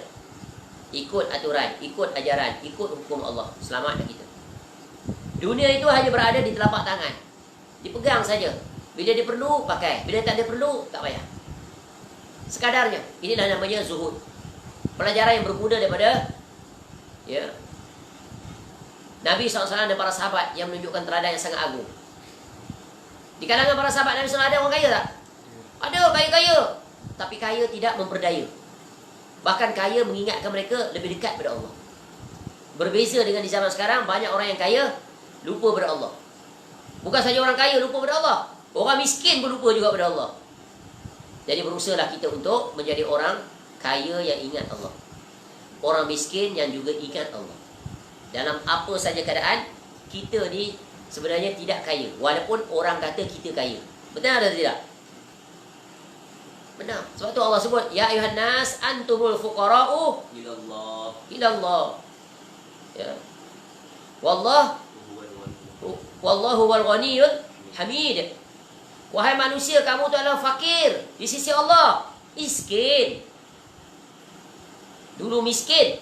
Ikut aturan, ikut ajaran, ikut hukum Allah. Selamatlah kita. Dunia itu hanya berada di telapak tangan, dipegang saja. Bila dia perlu, pakai. Bila tak ada perlu, tak payah. Sekadarnya. Inilah namanya zuhud. Pelajaran yang bermula daripada Nabi SAW dan para sahabat yang menunjukkan teladan yang sangat agung. Di kalangan para sahabat Nabi SAW ada orang kaya tak? Ada kaya-kaya. Tapi kaya tidak memperdaya. Bahkan kaya mengingatkan mereka lebih dekat pada Allah. Berbeza dengan di zaman sekarang, banyak orang yang kaya lupa pada Allah. Bukan saja orang kaya lupa pada Allah, orang miskin pun lupa juga pada Allah. Jadi berusahalah kita untuk menjadi orang kaya yang ingat Allah, orang miskin yang juga ingat Allah. Dalam apa saja keadaan, kita ni sebenarnya tidak kaya, walaupun orang kata kita kaya. Benar atau tidak? Benar. Sebab tu Allah sebut, ya ayuhan nas antumul fuqara'u Ilallah. ilallah. Ya. Wallahu wal ghaniyul hamid. Wahai manusia, kamu tu adalah fakir di sisi Allah, miskin. Dulu miskin,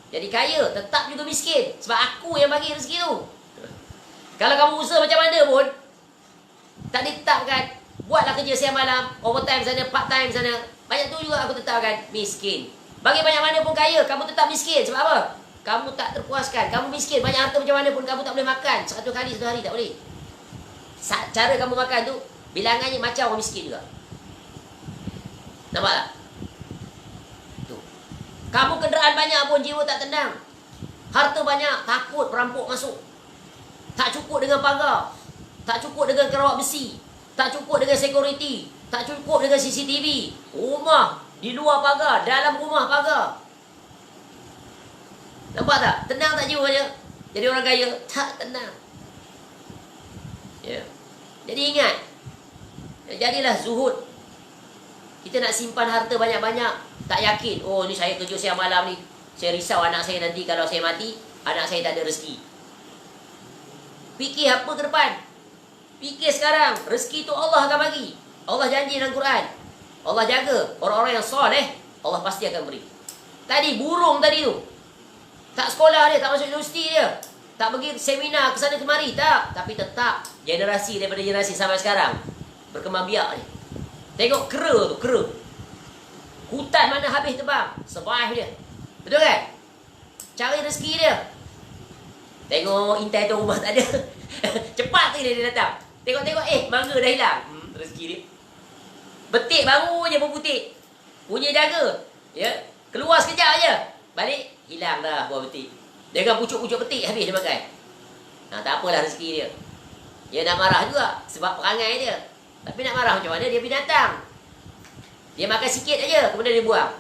jadi kaya, tetap juga miskin. Sebab aku yang bagi rezeki tu. Kalau kamu usaha macam mana pun, tak ditetapkan, buatlah kerja siang malam, overtime sana, part time sana, banyak tu juga aku tetapkan miskin. Bagi banyak mana pun kaya, kamu tetap miskin. Sebab apa? Kamu tak terpuaskan. Kamu miskin, banyak harta macam mana pun kamu tak boleh makan 100 kali satu hari, tak boleh. Cara kamu makan tu bilangannya macam orang miskin juga. Nampak tak? Tu. Kamu kenderaan banyak pun jiwa tak tenang. Harta banyak, takut perampok masuk. Tak cukup dengan pagar, tak cukup dengan kerawat besi, tak cukup dengan security, tak cukup dengan CCTV. Rumah di luar pagar, dalam rumah pagar. Nampak tak? Tenang tak jiwanya? Jadi orang kaya tak tenang. Ya. Jadi ingat, jadilah zuhud. Kita nak simpan harta banyak-banyak, tak yakin. Oh, ni saya kerja siang malam ni, saya risau anak saya nanti kalau saya mati, anak saya tak ada rezeki. Fikir apa ke depan? Fikir sekarang, rezeki tu Allah akan bagi. Allah janji dalam Quran. Allah jaga orang-orang yang soleh, Allah pasti akan beri. Tadi burung tadi tu, tak sekolah dia, tak masuk universiti dia, tak pergi seminar ke sana kemari, tak. Tapi tetap generasi daripada generasi sampai sekarang berkembang biak ni. Tengok kera tu, kera. Hutan mana habis tebang, survive dia. Betul kan? Cari rezeki dia. Tengok intai tu rumah tak ada. Cepat dia datang. Tengok-tengok, mangga dah hilang. Rezeki dia. Betik baru je berputik. Punya jaga. Ya, keluar sekejap je. Balik, hilang dah buah betik. Dengan pucuk-pucuk betik habis dia makan. Tak apalah rezeki dia. Dia nak marah juga sebab perangai dia. Tapi nak marah macam mana? Dia binatang. Dia makan sikit aja, kemudian dia buang.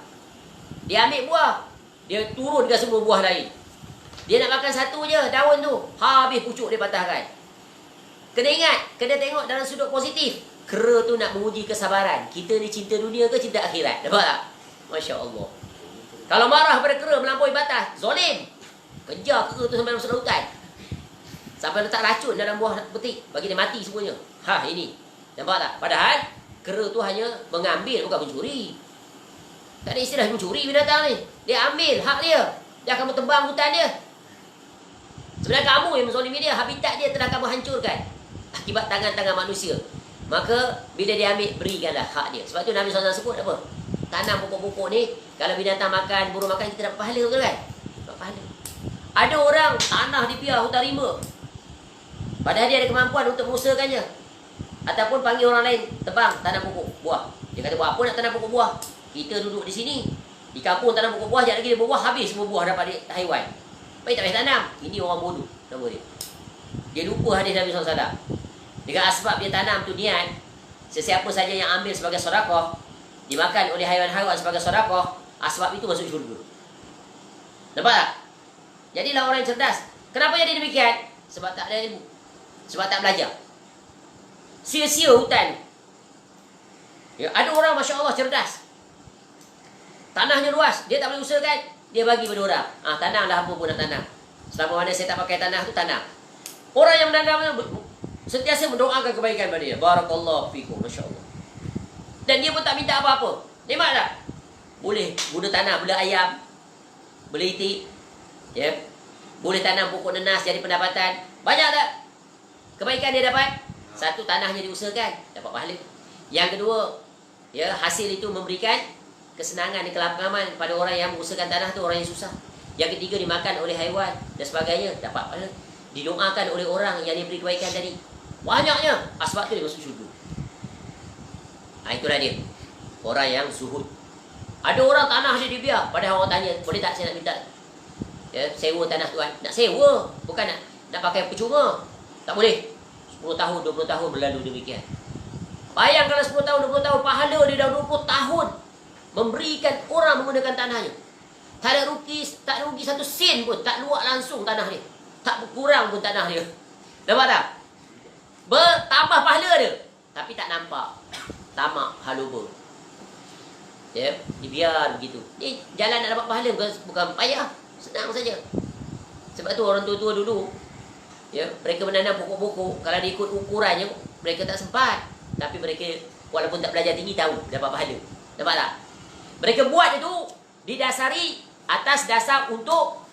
Dia ambil buah, dia turunkan semua buah lain. Dia nak makan satu je, daun tu, habis pucuk dia patahkan. Kena ingat, kena tengok dalam sudut positif. Kera tu nak menguji kesabaran. Kita ni cinta dunia ke cinta akhirat? Nampak tak? Masya Allah. Kalau marah pada kera melampaui batas, zolim. Kejar kera tu sampai masuk hutan, sampai letak racun dalam buah betik, bagi dia mati semuanya. Ini. Nampak tak? Padahal kera tu hanya mengambil, bukan mencuri. Tak ada istilah mencuri binatang ni. Dia ambil hak dia. Dia akan bertembang hutan dia. Sebenarnya kamu yang menzalimi dia, habitat dia telah kamu hancurkan akibat tangan-tangan manusia. Maka bila dia ambil, berikanlah hak dia. Sebab tu Nabi SAW sebut apa? Tanam pokok-pokok ni, kalau binatang makan, burung makan, kita dapat pahala, betul kan? Dapat pahala. Ada orang tanah dipiar hutan rimba, padahal dia ada kemampuan untuk mengusahakannya. Ataupun panggil orang lain, tebang tanam pokok buah. Dia kata, buat apa nak tanam pokok buah? Kita duduk di sini, di kampung tanam pokok buah, sekejap lagi dia berbuah, habis semua buah dapat haiwan. Baik tak payah tanam. Ini orang bodoh nama dia. Dia lupa hadis Nabi SAW. Dengan asbab dia tanam tu niat, sesiapa saja yang ambil sebagai sedekah, dimakan oleh haiwan-haiwan sebagai sedekah, asbab itu masuk syurga. Nampak tak? Jadilah orang yang cerdas. Kenapa jadi demikian? Sebab tak ada ilmu. Sebab tak belajar. Sia-sia hutan. Ya, ada orang Masya Allah cerdas. Tanahnya luas, dia tak boleh usahakan, dia bagi pada orang. Tanamlah apa pun nak tanam. Selama mana saya tak pakai tanah tu, tanam. Orang yang menanam sentiasa mendoakan kebaikan pada dia. Barakallahu fikum, Masya Allah. Dan dia pun tak minta apa-apa. Nikmat tak? Boleh guna tanah, boleh ayam, boleh itik, ya. Boleh tanam pokok nenas jadi pendapatan. Banyak tak kebaikan dia dapat? Satu, tanahnya diusahakan, dapat pahala. Yang kedua, ya, hasil itu memberikan kesenangan dan kelapangan pada orang yang mengusahakan tanah tu, orang yang susah. Yang ketiga, dimakan oleh haiwan dan sebagainya, dapat pahala. Didoakan oleh orang yang diberi kebaikan tadi. Banyaknya, sebab tu dia masuk syurga. Itulah dia, orang yang zuhud. Ada orang tanah dia dibiar, padahal orang tanya, boleh tak saya nak minta, ya, sewa tanah tuan? Nak sewa, bukan nak pakai percuma. Tak boleh. 10 tahun, 20 tahun berlalu demikian. Bayangkanlah 10 tahun, 20 tahun, pahala dia dah 20 tahun memberikan orang menggunakan tanahnya. Tak ada rugi 1 sen pun, tak luak langsung tanah dia. Tak berkurang pun tanah dia. Nampak tak? Bertambah pahala dia, tapi tak nampak. Tamak, haluba. Ya, dibiar begitu. Ni jalan nak dapat pahala bukan payah, senang saja. Sebab tu orang tua-tua dulu, ya, mereka menanam pokok-pokok, kalau dia ikut ukurannya, mereka tak sempat. Tapi mereka walaupun tak belajar tinggi tahu dapat pahala. Nampak tak? Mereka buat itu didasari atas dasar untuk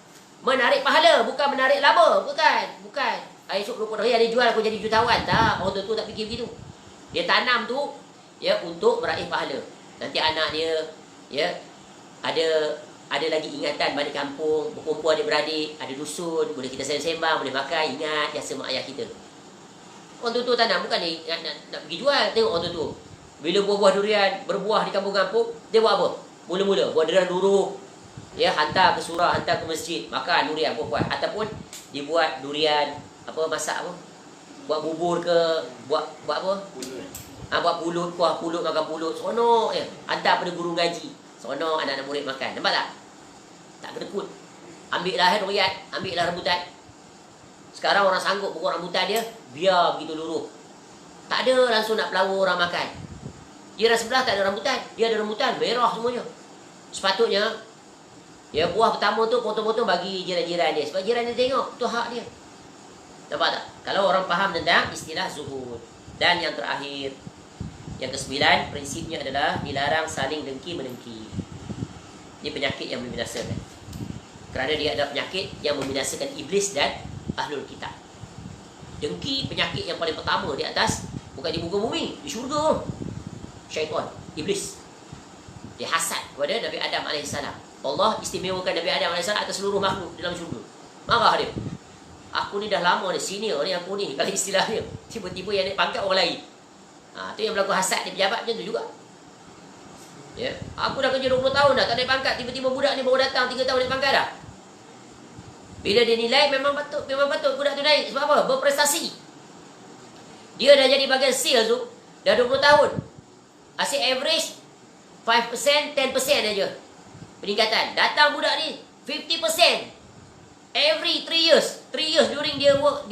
menarik pahala, bukan menarik laba. Bukan. Esok 20 hari ada jual aku jadi jutawan. Tak, orang tua tak fikir begitu. Dia tanam tu, ya, untuk meraih pahala. Nanti anak dia, ya, ada lagi ingatan balik kampung, berkumpul adik-beradik, ada dusun, boleh kita sembang, boleh makan, ingat jasa mak ayah kita. Orang tua-tua tanam, bukan ni nak pergi jual. Tengok orang tua-tua, bila buah-buah durian berbuah di kampung-kampung, dia buat apa? Mula-mula buah durian luruh, ya, hantar ke surau, hantar ke masjid, makan durian buah-buah. Ataupun dibuat durian, masak apa? Buat bubur ke, buat apa? Buat pulut, kuah pulut, makan pulut, seronok ya. Hantar pada guru ngaji, seronok anak-anak murid makan. Nampak tak? Tak kedekut. Ambil lah durian, ambil lah rambutan. Sekarang orang sanggup pokok rambutan dia, biar begitu luruh. Tak ada langsung nak pelawa orang makan. Jiran sebelah tak ada rambutan, dia ada rambutan, merah semuanya. Sepatutnya, ya, buah pertama tu potong-potong bagi jiran-jiran dia. Sebab jiran dia tengok, tu hak dia. Nampak tak? Kalau orang faham tentang istilah zuhud. Dan yang terakhir, yang ke-9, prinsipnya adalah dilarang saling dengki-menengki. Ini penyakit yang membinasakan. Kerana dia adalah penyakit yang membinasakan iblis dan ahlul kitab. Dengki penyakit yang paling pertama di atas, bukan di muka bumi, di syurga. Syaitan, iblis. Dia hasad kepada Nabi Adam AS. Allah istimewakan Nabi Adam AS atas seluruh makhluk dalam syurga. Marah dia. Aku ni dah lama ni, senior ni aku ni, kalau istilahnya. Tiba-tiba yang naik pangkat orang lain. Tu yang berlaku hasad di pejabat macam tu juga. Ya, aku dah kerja 20 tahun dah, tak naik pangkat. Tiba-tiba budak ni baru datang 3 tahun naik pangkat dah. Bila dia nilai, memang patut budak tu naik. Sebab apa? Berprestasi. Dia dah jadi bagian sales tu, dah 20 tahun. Asyik average 5%, 10% aja peningkatan. Datang budak ni 50%. Every 3 years. 3 years during dia work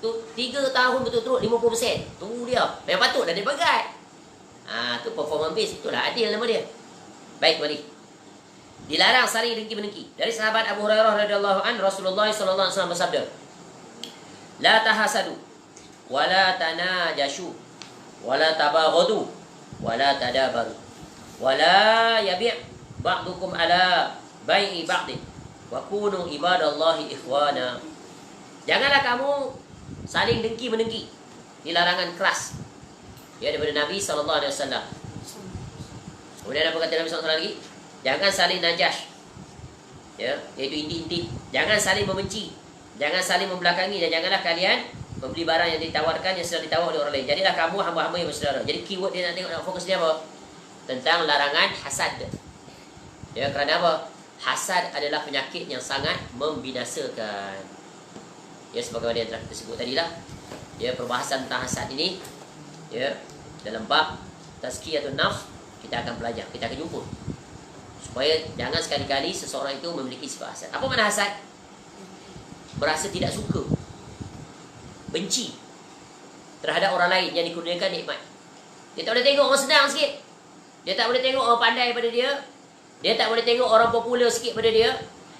tu 3 tahun betul-betul 50%. Tu dia. Memang patut dah dia bagai. Tu performance base, itulah adil nama dia. Baik, mari. Dilarang saling dengki-menengki. Dari sahabat Abu Hurairah radhiyallahu an, Rasulullah sallallahu alaihi wasallam bersabda, "La tahasadu wa la tanajashu wa la tabaghadu wa la tadabaru wa la yabi' ba'dukum ala bai'i ba'din wa kunu ibadallahi ikhwana." Janganlah kamu saling dengki-menengki. Ini larangan keras, ya, daripada Nabi SAW. Kemudian apa kata Nabi SAW lagi? Jangan saling najash, ya, iaitu intip-intip. Jangan saling membenci, jangan saling membelakangi, dan janganlah kalian membeli barang yang ditawarkan yang sedang ditawar oleh orang lain. Jadilah kamu hamba-hamba yang bersaudara. Jadi keyword dia nak tengok, nak fokus dia apa? Tentang larangan hasad. Ya, kerana apa? Hasad adalah penyakit yang sangat membinasakan. Ya, sebagaimana yang telah kita sebut tadi lah. Ya, perbahasan tentang hasad ini, ya, dalam bab tazkiyatun nafs kita akan belajar, kita akan jumpa. Supaya jangan sekali-kali seseorang itu memiliki sifat hasad. Apa makna hasad? Berasa tidak suka, benci terhadap orang lain yang dikurniakan nikmat. Dia tak boleh tengok orang senang sikit. Dia tak boleh tengok orang pandai pada dia. Dia tak boleh tengok orang popular sikit pada dia.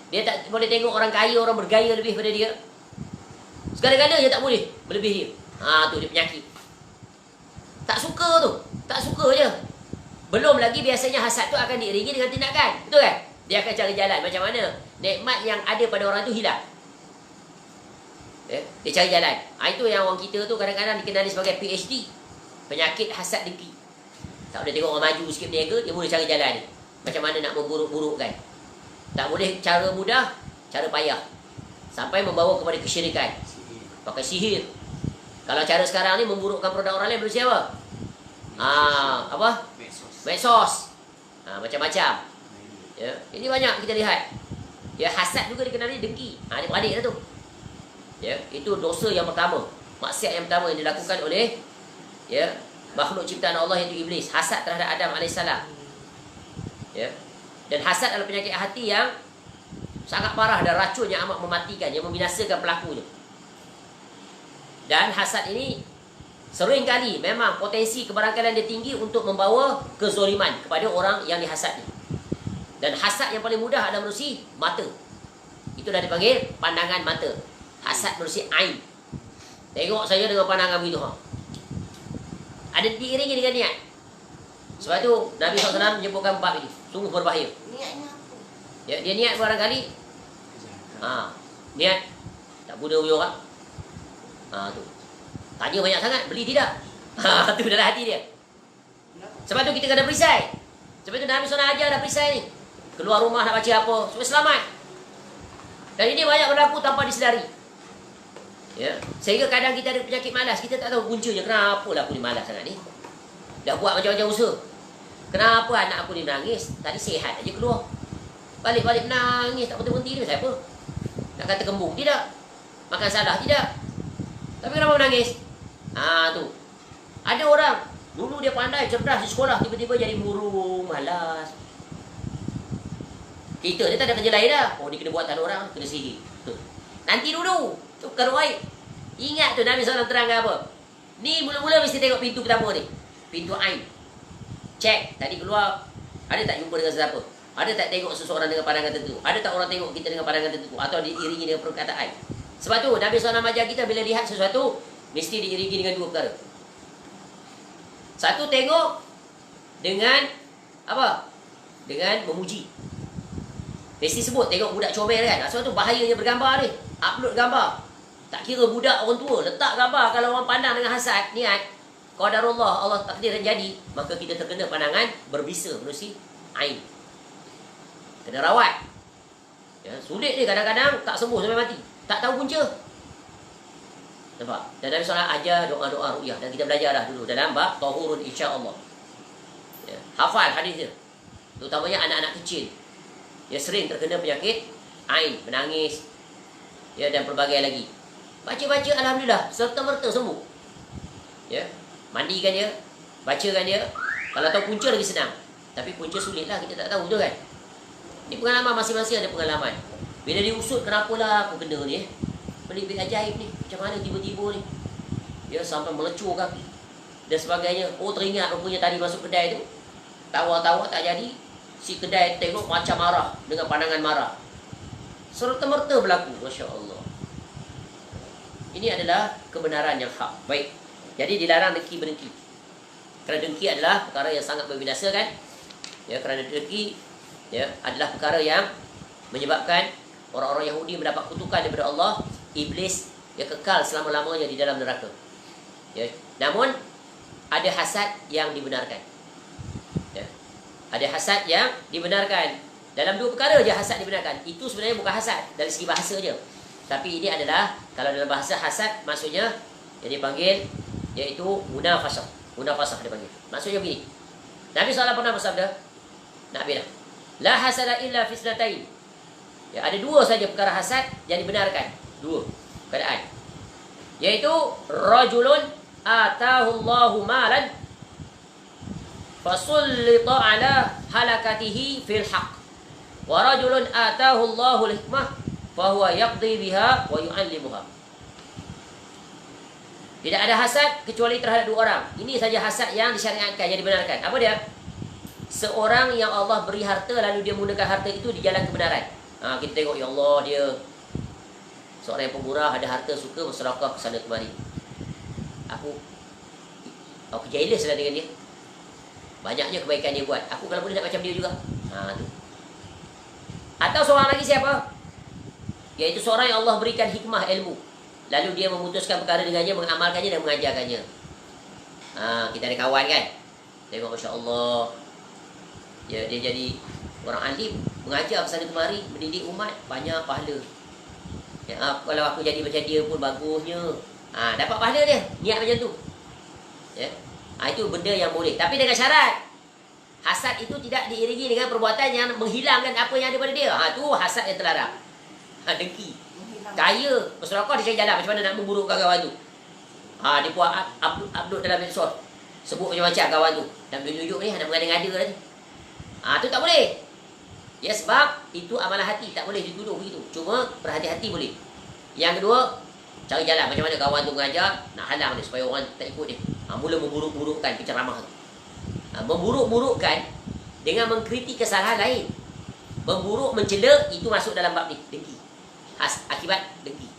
Dia tak boleh tengok orang kaya, orang bergaya lebih pada dia. Segala-gala dia tak boleh melebihi dia. Tu dia penyakit. Tak suka tu. Tak suka je. Belum lagi biasanya hasad tu akan diiringi dengan tindakan. Betul kan? Dia akan cari jalan macam mana nikmat yang ada pada orang tu hilang. Dia cari jalan. Itu yang orang kita tu kadang-kadang dikenali sebagai PhD. Penyakit hasad dengki. Tak boleh tengok orang maju sikit berniaga, dia boleh cari jalan ni. Macam mana nak memburuk-burukkan. Tak boleh cara mudah, cara payah. Sampai membawa kepada kesyirikan. Pakai sihir. Kalau cara sekarang ni memburukkan produk orang lain, berusia apa? Apa? Medsos. Macam-macam. Ya, ini banyak kita lihat. Ya, hasad juga dikenali dengki. Dia beradik dah tu. Ya, itu dosa yang pertama. Maksiat yang pertama yang dilakukan oleh makhluk ciptaan Allah iaitu iblis. Hasad terhadap Adam AS. Ya. Dan hasad adalah penyakit hati yang sangat parah dan racun yang amat mematikan, yang membinasakan pelakunya. Dan hasad ini sering kali memang potensi kebarangkalan dia tinggi untuk membawa kezoliman kepada orang yang dihasadnya. Dan hasad yang paling mudah adalah menerusi mata. Itu dah dipanggil pandangan mata. Hasad menerusi ain. Tengok saya dengan pandangan begitu. Ada diiringi dengan niat. Sebab tu Nabi SAW menyebutkan bab ini. Sungguh berbahaya. Niatnya apa? Ya, dia niat barangkali. Niat tak guna punya orang. Tu. Tanya banyak sangat, beli tidak? Tu dalam hati dia. Sebab tu kita kena perisai. Sebab tu Nabi SAW ajar dah perisai ni. Keluar rumah nak baca apa, supaya selamat. Dan ini banyak berlaku tanpa disedari. Ya, sehingga kadang kita ada penyakit malas, kita tak tahu puncanya. Kenapa lah aku ni malas sangat ni? Dah buat macam-macam usaha. Kenapa anak aku ni menangis? Tadi sihat aja keluar. Balik-balik menangis, tak berhenti-berhenti dia. Siapa? Nak kata kembung? Tidak. Makan salah? Tidak. Tapi kenapa menangis? Tu. Ada orang, dulu dia pandai, cerdas di sekolah, tiba-tiba jadi murung, malas. Kita dia tak ada kerja lain dah. Dia kena buat tanda orang, kena sihir. Nanti dulu. Tukar baik. Ingat tu Nabi SAW terangkan apa? Ni mula-mula mesti tengok pintu pertama ni. Pintu ain. Cek. Tadi keluar. Ada tak jumpa dengan sesiapa? Ada tak tengok seseorang dengan pandangan tertentu? Ada tak orang tengok kita dengan pandangan tertentu? Atau diiringi dengan perkataan? Sebab tu Nabi SAW ajar kita bila lihat sesuatu, mesti diiringi dengan dua perkara. Satu, tengok dengan apa? Dengan memuji. Mesti sebut tengok budak comel kan. Sebab tu bahayanya bergambar ni. Upload gambar. Tak kira budak orang tua, letak gambar. Kalau orang pandang dengan hasad, niat, qadarullah, Allah takdir dan jadi, maka kita terkena pandangan berbisa, menerusi ain. Kena rawat. Ya, sulit dia kadang-kadang tak sembuh sampai mati. Tak tahu punca. Nampak? Dan Nabi SAW ajar doa-doa ru'yah. Dan kita belajar dah dulu dalam bab tahurun insya-Allah. Ya, hafal hadis dia. Terutamanya anak-anak kecil. Dia sering terkena penyakit ain, menangis. Ya, dan pelbagai lagi. Baca-baca alhamdulillah serta-merta sembuh. Ya, mandikan dia, bacakan dia. Kalau tahu punca lagi senang. Tapi punca sulitlah, kita tak tahu tu kan. Ini pengalaman masing-masing ada pengalaman. Bila diusut kenapalah aku kena ni pelik-pelik ajaib ni. Macam mana tiba-tiba ni. Ya, sampai melecur kaki dan sebagainya. Teringat rupanya tadi masuk kedai tu. Tawar-tawar tak jadi. Si kedai tengok macam marah dengan pandangan marah. Serta-merta berlaku. Masya Allah. Ini adalah kebenaran yang hak. Baik. Jadi dilarang dengki berdengki. Kerana dengki adalah perkara yang sangat membinasakan. Ya, kerana dengki adalah perkara yang menyebabkan orang-orang Yahudi mendapat kutukan daripada Allah. Iblis kekal selama-lamanya di dalam neraka. Ya. Namun ada hasad yang dibenarkan. Ya. Ada hasad yang dibenarkan. Dalam dua perkara je hasad dibenarkan. Itu sebenarnya bukan hasad dari segi bahasa je. Tapi ini adalah, kalau dalam bahasa hasad, maksudnya Yang dipanggil iaitu munafasah. Munafasah dipanggil. Maksudnya begini. Nabi SAW pernah bersabda, Nabi dah, la hasada illa fi isnatain. Ya, ada dua saja perkara hasad yang dibenarkan. Dua keadaan. Yaitu rajulun atahu Allahu malan fasullita ala halakatihi fil haqq. Wa rajulun atahu Allahu al-hikmah fa huwa yaqdi biha wa yu'allimuha. Tidak ada hasad kecuali terhadap dua orang. Ini saja hasad yang disyariatkan, yang dibenarkan. Apa dia? Seorang yang Allah beri harta lalu dia menggunakan harta itu di jalan kebenaran. Kita tengok, ya Allah, dia seorang yang pemurah, ada harta, suka bersedekah ke sana kemari. Aku jealous lah dengan dia. Banyaknya kebaikan dia buat. Aku kalau boleh nak macam dia juga. Tu. Atau seorang lagi siapa? Iaitu seorang yang Allah berikan hikmah ilmu. Lalu dia memutuskan perkara dengannya, mengamalkannya dan mengajarkannya. Kita ada kawan kan? Tengok, Masya Allah. Dia jadi orang alim, mengajar ke sana kemari, mendidik umat, banyak pahala. Ya, kalau aku jadi macam dia pun bagusnya. Dapat pahala dia, niat macam tu. Ya. Itu benda yang boleh. Tapi dengan syarat, hasad itu tidak diiringi dengan perbuatan yang menghilangkan apa yang ada pada dia. Tu hasad yang terlarang. Dengki. Kaya, bersedekah dia cari jalan macam mana nak memburukkan kawan tu. Dia buat upload dalam medsos. Sebut macam-macam kawan tu. Dan tunjuk ni, nak mengada-ngada tadi. Tu tak boleh. Ya, sebab itu amalan hati, tak boleh dituduh begitu. Cuma berhati-hati boleh. Yang kedua, cari jalan macam mana kawan tu mengajar, nak halang dia supaya orang tak ikut dia. Mula memburuk-burukkan penceramah tu. Memburuk-burukkan dengan mengkritik kesalahan lain. Memburuk, mencela, itu masuk dalam bab ni, dengki. Akibat dengki.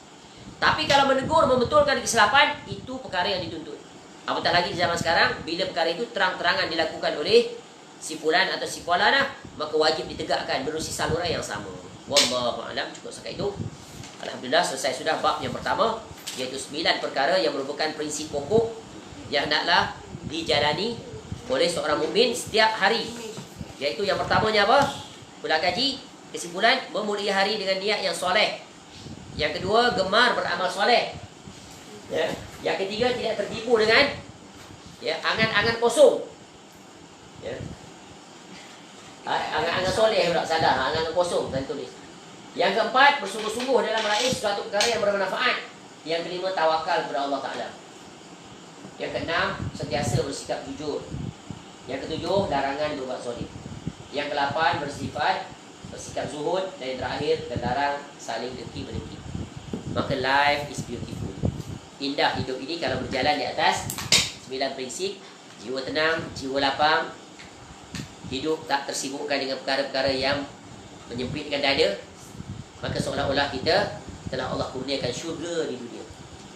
Tapi kalau menegur, membetulkan kesilapan, itu perkara yang dituntut. Apatah lagi di zaman sekarang, bila perkara itu terang-terangan dilakukan oleh si fulan atau si fulanah, maka wajib ditegakkan menerusi saluran yang sama. Wallahu a'lam. Cukup sekat itu. Alhamdulillah, selesai sudah bab yang pertama, iaitu 9 perkara yang merupakan prinsip pokok yang hendaklah dijalani oleh seorang mukmin setiap hari. Iaitu yang pertamanya apa? Pulang kaji, kesimpulan, memulai hari dengan niat yang soleh. Yang kedua, gemar beramal soleh. Ya. Yang ketiga, tidak tertipu dengan angan-angan kosong. Ya. Angan-angan soleh pula, salah. Angan-angan kosong, saya tulis. Yang keempat, bersungguh-sungguh dalam meraih suatu perkara yang bermanfaat. Yang kelima, tawakal kepada Allah Ta'ala. Yang keenam, sentiasa bersikap jujur. Yang ketujuh, larangan berbuat zalim. Yang ke-8, bersikap zuhud. Dan yang terakhir, terlarang saling dengki-mendengki. Maka life is beautiful. Indah hidup ini kalau berjalan di atas 9 prinsip. Jiwa tenang, jiwa lapang, hidup tak tersibukkan dengan perkara-perkara yang menyempitkan dada. Maka seolah-olah kita telah Allah kurniakan syurga di dunia.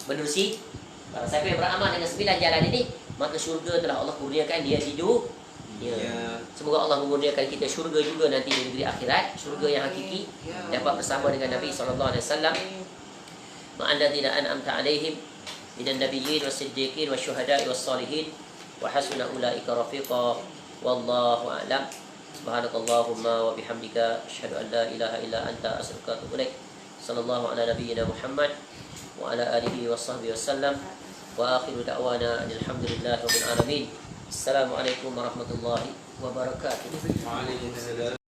Menerusi, kalau siapa yang beramal dengan 9 jalan ini, maka syurga telah Allah kurniakan dia di dunia. Semoga Allah mengurniakan kita syurga juga nanti di negeri akhirat, syurga yang hakiki, dapat bersama dengan Nabi SAW, ma'alladzina an'amta alaihim minan nabiyyin was-siddiqin wasyuhada'i was-salihin wa hasuna ulaika rafiqa. Wallahu a'lam. Subhanakallahumma wa bihamdika asyhadu an la ilaha illa anta astaghfiruka wa atubu ilaik. Sallallahu ala nabiyyina Muhammad wa ala alihi washabbihi wasallam. Wa akhiru da'wana alhamdulillahi rabbil alamin. Assalamualaikum warahmatullahi wabarakatuh. Waalaikumsalam.